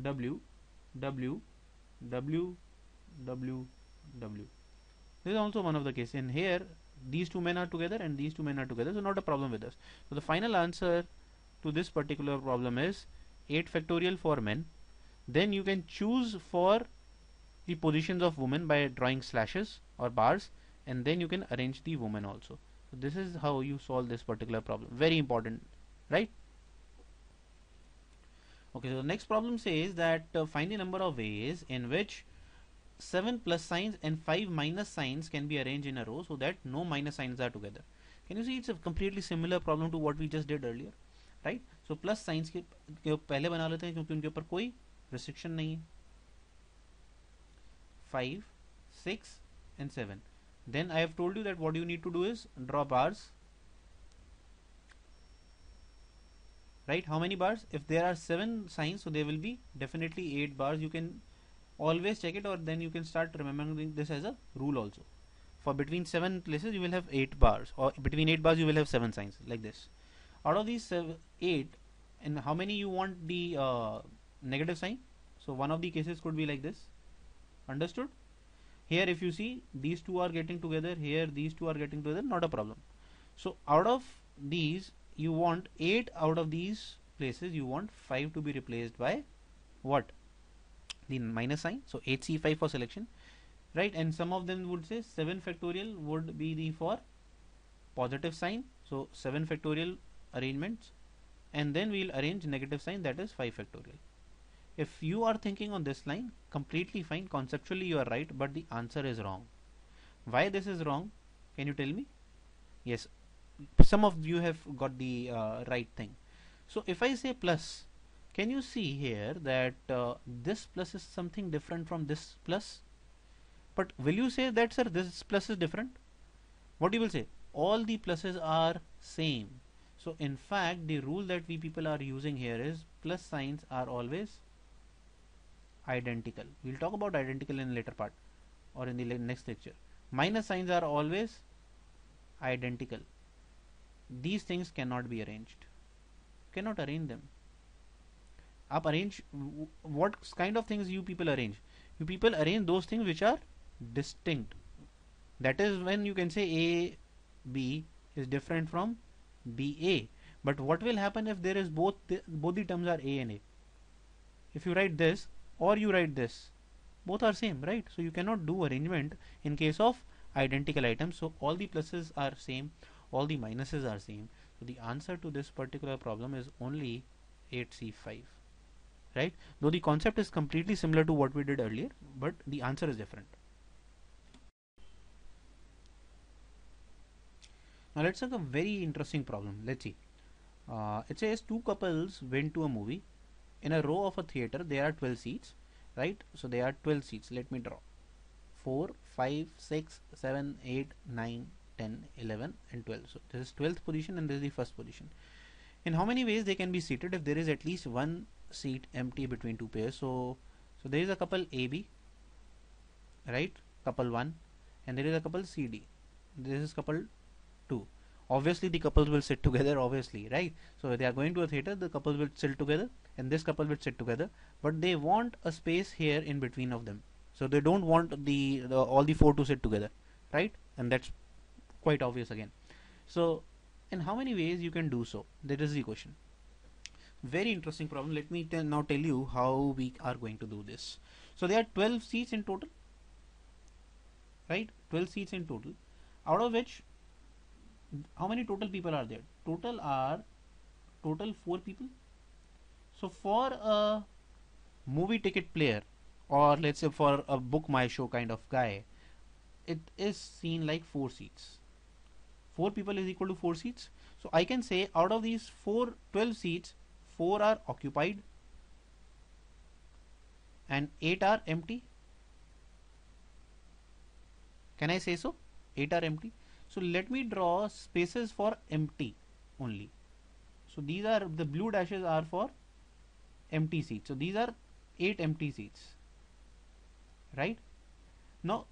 W W W W W. This is also one of the cases. In here these 2 men are together and these 2 men are together, so not a problem with us. So the final answer to this particular problem is 8 factorial for men. Then you can choose for the positions of women by drawing slashes or bars, and then you can arrange the woman also. So this is how you solve this particular problem. Very important, right? Okay, so the next problem says that find the number of ways in which 7 plus signs and 5 minus signs can be arranged in a row so that no minus signs are together. Can you see it's a completely similar problem to what we just did earlier, right? So plus signs के पहले बना लेते हैं क्योंकि उनके ऊपर कोई restriction नहीं है. 5, 6 and 7. Then I have told you that what you need to do is draw bars, right? How many bars? If there are 7 signs, so there will be definitely 8 bars. You can always check it, or then you can start remembering this as a rule also. For between 7 places you will have 8 bars, or between 8 bars you will have 7 signs, like this. Out of these 8, and how many you want the negative sign? So one of the cases could be like this. Understood? Here if you see, these two are getting together, here these two are getting together, not a problem. So out of these you want 8, out of these places you want 5 to be replaced by what? The minus sign. So 8C5 for selection, right? And some of them would say 7 factorial would be the for positive sign, so 7 factorial arrangements, and then we'll arrange negative sign, that is 5 factorial. If you are thinking on this line, completely fine, conceptually you are right, but the answer is wrong. Why this is wrong? Can you tell me? Yes, some of you have got the right thing. So if I say plus, can you see here that this plus is something different from this plus? But will you say that, sir, this plus is different? What you will say? All the pluses are same. So in fact the rule that we people are using here is plus signs are always identical. We'll talk about identical in later part or in the next lecture. Minus signs are always identical. These things cannot be arranged. Cannot arrange them. Up arrange what kind of things you people arrange? You people arrange those things which are distinct. That is when you can say A B is different from B A. But what will happen if there is both the terms are A and A? If you write this or you write this, both are same, right? So you cannot do arrangement in case of identical items. So all the pluses are same, all the minuses are same. So the answer to this particular problem is only 8C5, right? Though the concept is completely similar to what we did earlier, but the answer is different. Now let's take a very interesting problem. Let's see. It says 2 couples went to a movie. In a row of a theater there are 12 seats, right? So there are 12 seats. Let me draw. 4, 5, 6, 7, 8, 9, 10, 11 and 12. So this is 12th position and this is the first position. In how many ways they can be seated if there is at least one seat empty between two pairs? So there is a couple AB, right? Couple 1, and there is a couple CD. This is couple 2. Obviously the couples will sit together, obviously, right? So they are going to a theater, the couples will sit together and this couple will sit together, but they want a space here in between of them. So they don't want the all the 4 to sit together, right? And that's quite obvious again. So in how many ways you can do so? That is the question. Very interesting problem. Let me now tell you how we are going to do this. So there are 12 seats in total, right? 12 seats in total, out of which how many total people are there? Total 4 people. So for a movie ticket player, or let's say for a book my show kind of guy, it is seen like 4 seats. 4 people is equal to 4 seats. So I can say out of these 12 seats, 4 are occupied and 8 are empty. Can I say so? 8 are empty. So let me draw spaces for empty only. So these are, the blue dashes are for empty seats. So these are 8 empty seats, right? Now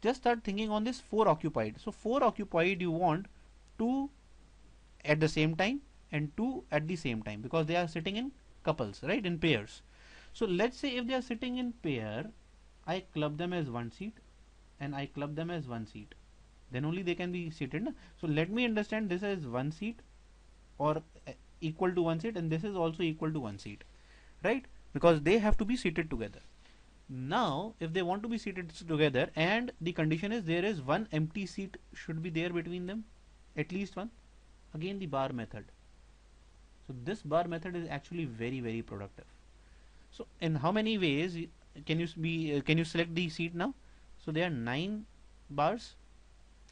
just start thinking on this 4 occupied. So 4 occupied, you want 2 at the same time and 2 at the same time, because they are sitting in couples, right, in pairs. So let's say if they are sitting in pair, I club them as 1 seat and I club them as 1 seat, then only they can be seated. So let me understand this as 1 seat or equal to 1 seat, and this is also equal to 1 seat, right, because they have to be seated together. Now if they want to be seated together and the condition is there is 1 empty seat should be there between them, at least one, again the bar method. So this bar method is actually very productive. So in how many ways can you select the seat now? So there are 9 bars.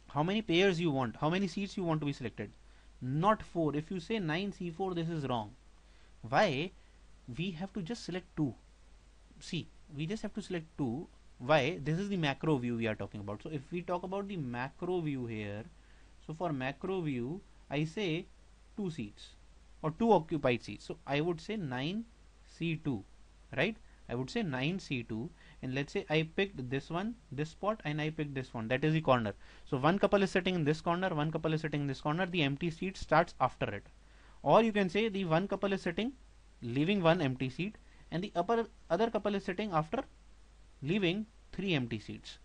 How many pairs you want? How many seats you want to be selected? Not 4. If you say 9C4, this is wrong. Why? We have to just select 2. See, we just have to select 2. Why? This is the macro view we are talking about. So if we talk about the macro view here, so for macro view, I say 2 seats or 2 occupied seats. So I would say 9C2, right? I would say 9C2, and let's say I picked this one, this spot, and I picked this one, that is the corner. So one couple is sitting in this corner, one couple is sitting in this corner, the empty seat starts after it. Or you can say the one couple is sitting, leaving 1 empty seat, and the other couple is sitting after leaving 3 empty seats.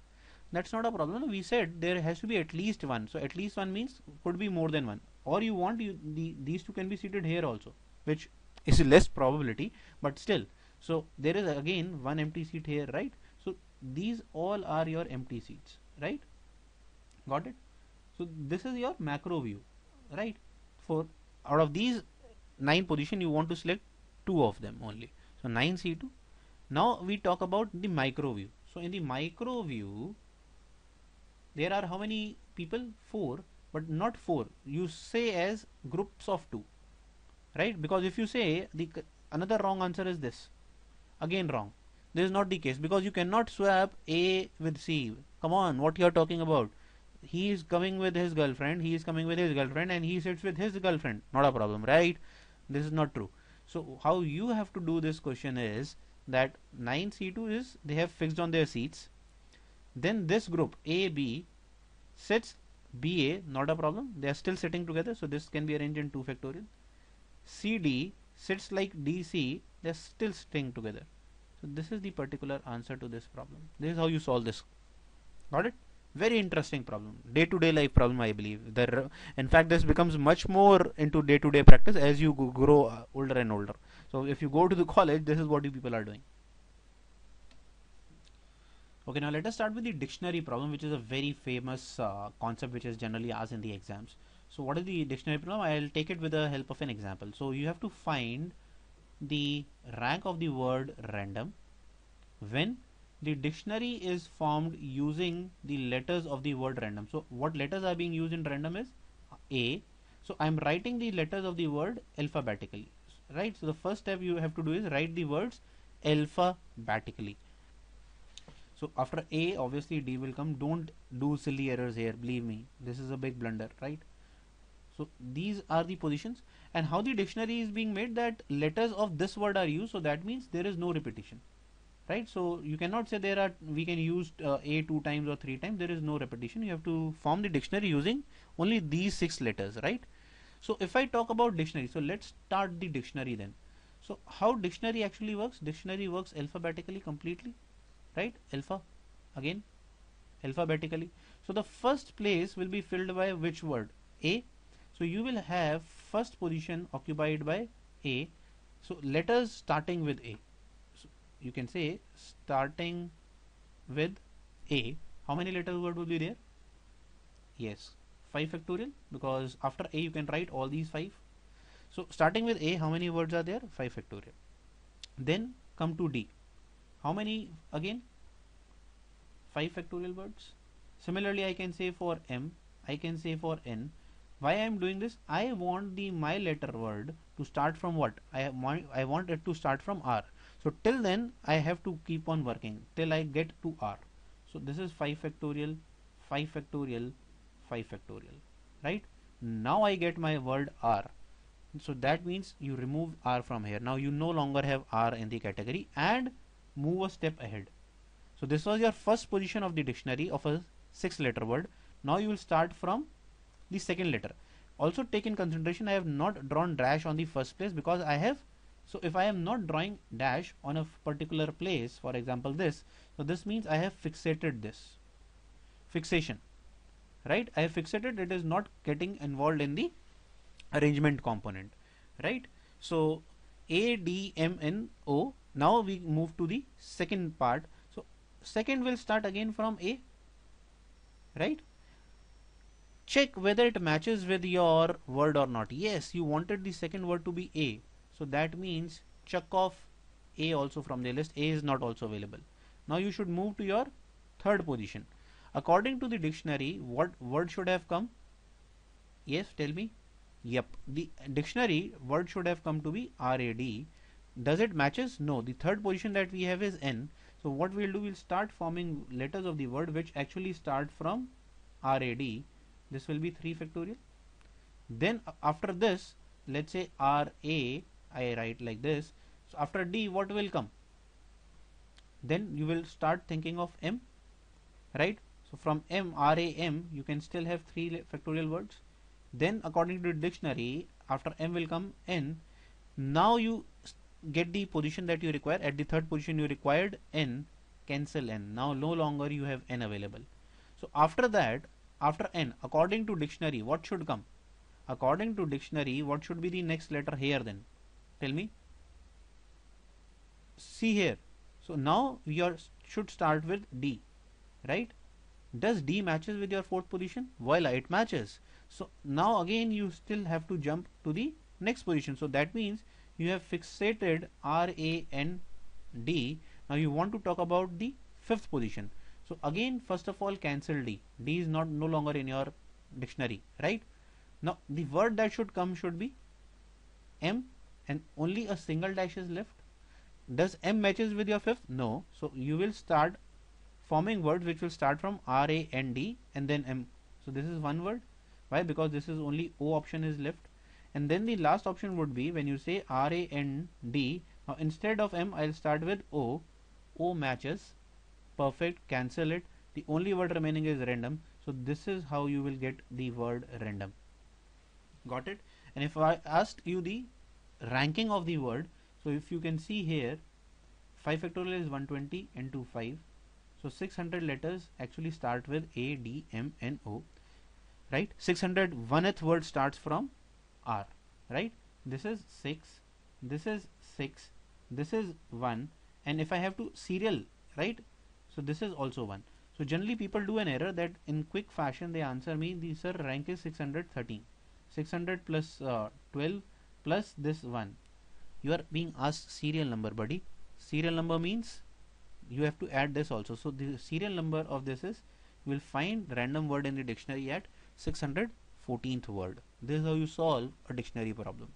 That's not a problem. We said there has to be at least 1. So at least 1 means could be more than 1. Or you want these 2 can be seated here also, which is less probability, but still. So there is again 1 empty seat here, right? So these all are your empty seats, right? Got it? So this is your macro view, right? For out of these 9 position, you want to select 2 of them only. So 9C2. Now we talk about the micro view. So in the micro view, there are how many people? 4, but not 4. You say as groups of 2, right? Because if you say another wrong answer is this. Again wrong. This is not the case, because you cannot swap A with C. Come on, what you are talking about? He is coming with his girlfriend, he is coming with his girlfriend, and he sits with his girlfriend. Not a problem, right? This is not true. So how you have to do this question is that 9C2 is they have fixed on their seats. Then this group AB sits BA, not a problem. They are still sitting together, so this can be arranged in 2 factorial. CD sits like DC, they are still staying together. So this is the particular answer to this problem. This is how you solve this. Got it? Very interesting problem. Day-to-day life problem, I believe. In fact, this becomes much more into day-to-day practice as you grow older and older. So if you go to the college, this is what you people are doing. Okay, now let us start with the dictionary problem, which is a very famous concept which is generally asked in the exams. So what is the dictionary problem? I'll take it with the help of an example. So you have to find the rank of the word random when the dictionary is formed using the letters of the word random. So what letters are being used in random is A. So I'm writing the letters of the word alphabetically, right? So the first step you have to do is write the words alphabetically. So after A, obviously D will come. Don't do silly errors here, believe me. This is a big blunder, right? So these are the positions, and how the dictionary is being made, that letters of this word are used, so that means there is no repetition, right? So you cannot say we can use A 2 times or 3 times. There is no repetition. You have to form the dictionary using only these 6 letters, right? So if I talk about dictionary, so let's start the dictionary then. So how dictionary actually works? Dictionary works alphabetically completely, right? Again alphabetically. So the first place will be filled by which word? A. So you will have first position occupied by A. So letters starting with A. So you can say starting with A. How many letters word will be there? Yes, 5 factorial, because after A you can write all these 5. So starting with A, how many words are there? 5 factorial. Then come to D. How many again? 5 factorial words. Similarly, I can say for M, I can say for n, why I am doing this, I want the my letter word to start from what? I want it to start from R. So till then I have to keep on working till I get to R. So this is 5 factorial, 5 factorial, 5 factorial, right? Now I get my word R. So that means you remove R from here. Now you no longer have R in the category and move a step ahead. So this was your first position of the dictionary of a 6-letter word. Now you will start from the second letter. Also take in consideration I have not drawn dash on the first place because I have, so if I am not drawing dash on a particular place, for example this, so this means I have fixated this. Fixation, right? I have fixated, it is not getting involved in the arrangement component, right? So A, D, M, N, O. Now we move to the second part. So second will start again from A, right? Check whether it matches with your word or not. Yes, you wanted the second word to be A, so that means check off A also from the list. A is not also available. Now you should move to your third position. According to the dictionary, what word should have come? Yes, tell me. Yep, the dictionary word should have come to be RAD. Does it matches? No, the third position that we have is N. So what we'll do, we'll start forming letters of the word which actually start from RAD. This will be 3 factorial. Then after this, let's say RA, I write like this. So after D, what will come? Then you will start thinking of M, right? So from M, RAM, you can still have 3 factorial words. Then according to the dictionary, after M will come N. Now you get the position that you require. At the third position you required N, cancel N. Now no longer you have N available. So after that, after N, according to dictionary, what should come? According to dictionary, what should be the next letter here then? Tell me. See here. So now we should start with D, right? Does D matches with your fourth position? Voila, it matches. So now again you still have to jump to the next position. So that means you have fixated RAND. Now you want to talk about the fifth position. So again, first of all, cancel D. D is no longer in your dictionary, right? Now the word that should come should be M, and only a single dash is left. Does M matches with your fifth? No. So you will start forming words which will start from RAND and then M. So this is one word. Why? Because this is only O option is left. And then the last option would be when you say RAND. Now instead of M, I'll start with O. O matches. Perfect. Cancel it. The only word remaining is random. So this is how you will get the word random. Got it? And if I asked you the ranking of the word, so if you can see here, 5 factorial is 120 into 5. So 600 letters actually start with A, D, M, N, O, right? 601th word starts from R, right? This is 6, this is 6, this is 1, and if I have to serial, right? So this is also 1. So generally people do an error that in quick fashion they answer me, the sir rank is 613. 600 plus 12 plus this 1. You are being asked serial number, buddy. Serial number means you have to add this also. So the serial number of this is, you will find random word in the dictionary at 614th word. This is how you solve a dictionary problem,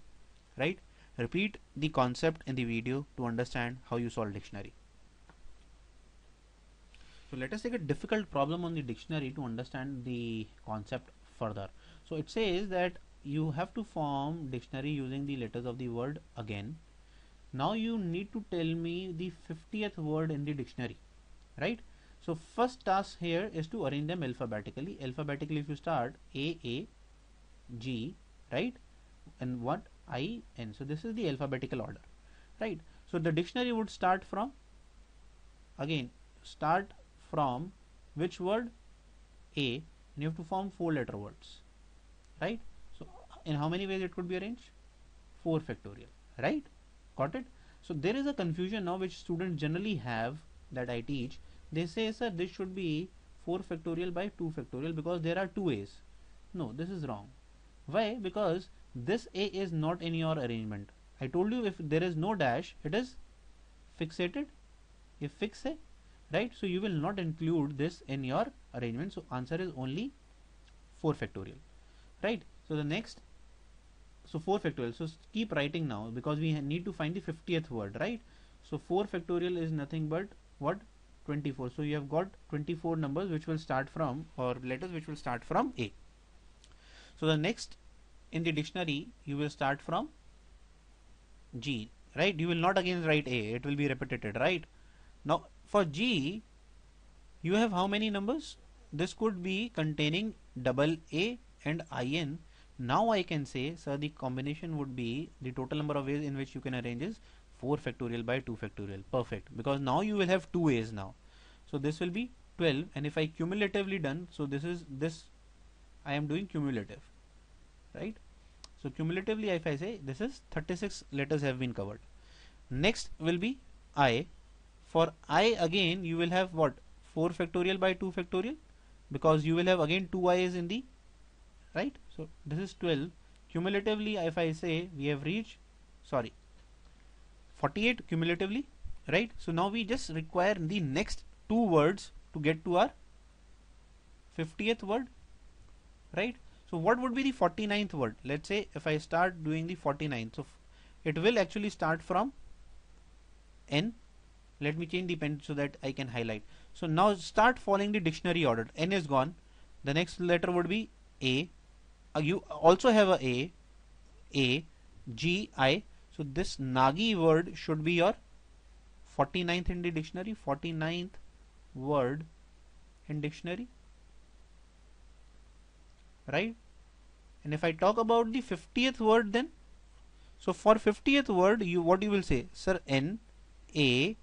right? Repeat the concept in the video to understand how you solve dictionary. So let us take a difficult problem on the dictionary to understand the concept further. So it says that you have to form dictionary using the letters of the word again. Now you need to tell me the 50th word in the dictionary, right? So first task here is to arrange them alphabetically. Alphabetically, if you start A, A, G, right? And what? I, N. So this is the alphabetical order, right? So the dictionary would start from, again, start from which word? A, and you have to form 4-letter words, right? So in how many ways it could be arranged? 4 factorial, right? Got it? So there is a confusion now which students generally have that I teach. They say, sir, this should be 4 factorial by 2 factorial because there are 2 A's. No, this is wrong. Why? Because this A is not in your arrangement. I told you if there is no dash, it is fixated. If fix A, right? So you will not include this in your arrangement. So answer is only 4 factorial, right? So the next, so 4 factorial, so keep writing now because we need to find the 50th word, right? So 4 factorial is nothing but what? 24. So you have got 24 numbers which will start from, or letters which will start from A. So the next in the dictionary you will start from G, right? You will not again write A, it will be repeated, right? Now for G you have how many numbers? This could be containing double A and IN. Now I can say, sir, the combination would be the total number of ways in which you can arrange is 4 factorial by 2 factorial. Perfect, because now you will have 2 A's now. So this will be 12, and if I cumulatively done, so this I am doing cumulative, right? So cumulatively if I say this is 36 letters have been covered. Next will be I. For I again you will have what? 4 factorial by 2 factorial, because you will have again 2 i's in the, right? So this is 12. Cumulatively if I say we have reached 48 cumulatively, right? So now we just require the next 2 words to get to our 50th word, right? So what would be the 49th word? Let's say if I start doing the 49th, so it will actually start from N. Let me change the pen so that I can highlight. So now start following the dictionary order. N is gone. The next letter would be A. You also have a G, I. So this Nagi word should be your 49th in the dictionary. 49th word in dictionary, right? And if I talk about the 50th word, then so for 50th word what you will say, sir? N, A.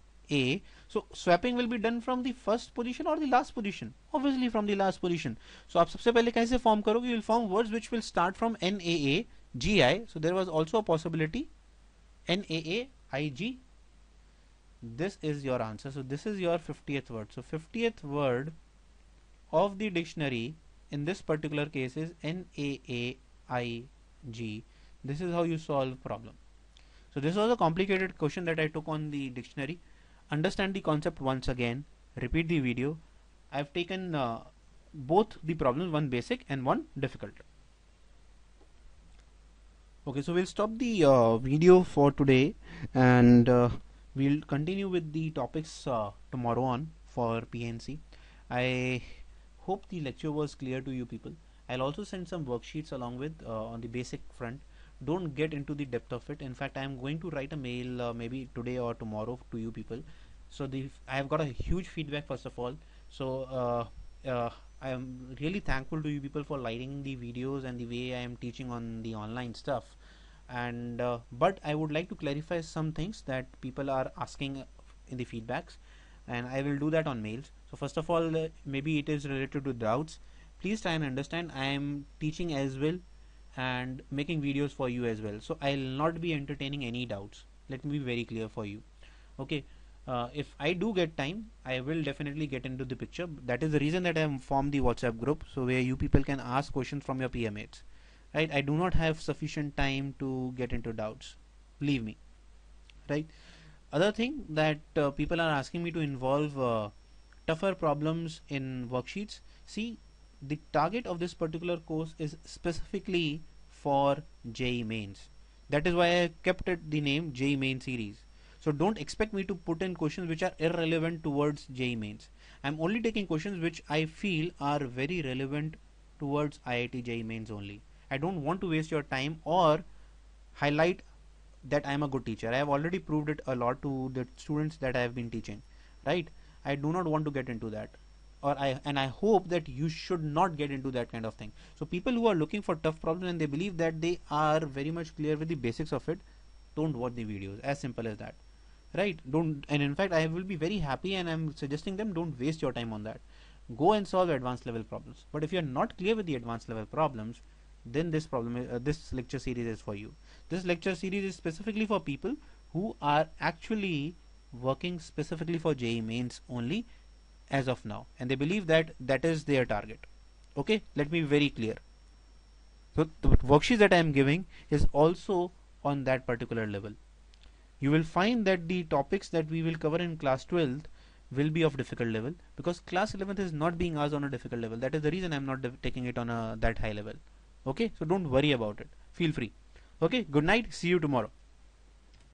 So swapping will be done from the first position or the last position? Obviously from the last position. So आप सबसे पहले कैसे form करोगे? You will form words which will start from NAA, GI. So there was also a possibility NAA, IG. This is your answer. So this is your 50th word. So 50th word of the dictionary in this particular case is NAAIG. This is how you solve problem. So this was a complicated question that I took on the dictionary. Understand the concept once again, repeat the video. I have taken both the problems, one basic and one difficult. Okay, so we'll stop the video for today, and we'll continue with the topics tomorrow on for PNC. I hope the lecture was clear to you people. I'll also send some worksheets along with on the basic front. Don't get into the depth of it. In fact, I am going to write a mail maybe today or tomorrow to you people. So I have got a huge feedback first of all. So I am really thankful to you people for liking the videos and the way I am teaching on the online stuff. And but I would like to clarify some things that people are asking in the feedbacks, and I will do that on mails. So first of all, maybe it is related to doubts. Please try and understand I am teaching as well and making videos for you as well, so I'll not be entertaining any doubts. Let me be very clear for you. Okay, if I do get time, I will definitely get into the picture. That is the reason that I have formed the WhatsApp group, so where you people can ask questions from your peer mates, right? I do not have sufficient time to get into doubts, believe me, right? Other thing that people are asking me to involve tougher problems in worksheets. See, the target of this particular course is specifically for JEE Mains. That is why I kept it the name JEE Main series. So don't expect me to put in questions which are irrelevant towards JEE Mains. I'm only taking questions which I feel are very relevant towards IIT JEE Mains only. I don't want to waste your time or highlight that I am a good teacher. I have already proved it a lot to the students that I have been teaching, right? I do not want to get into that. And I hope that you should not get into that kind of thing. So people who are looking for tough problems and they believe that they are very much clear with the basics of it, don't watch the videos. As simple as that, right? Don't. And in fact, I will be very happy, and I'm suggesting them, don't waste your time on that. Go and solve advanced level problems. But if you're not clear with the advanced level problems, then this lecture series is for you. This lecture series is specifically for people who are actually working specifically for JEE Mains only as of now, and they believe that that is their target. Okay, let me be very clear. So the worksheet that I am giving is also on that particular level. You will find that the topics that we will cover in class 12th will be of difficult level, because class 11th is not being asked on a difficult level. That is the reason I'm not taking it on a that high level. Okay, so don't worry about it. Feel free. Okay, good night. See you tomorrow.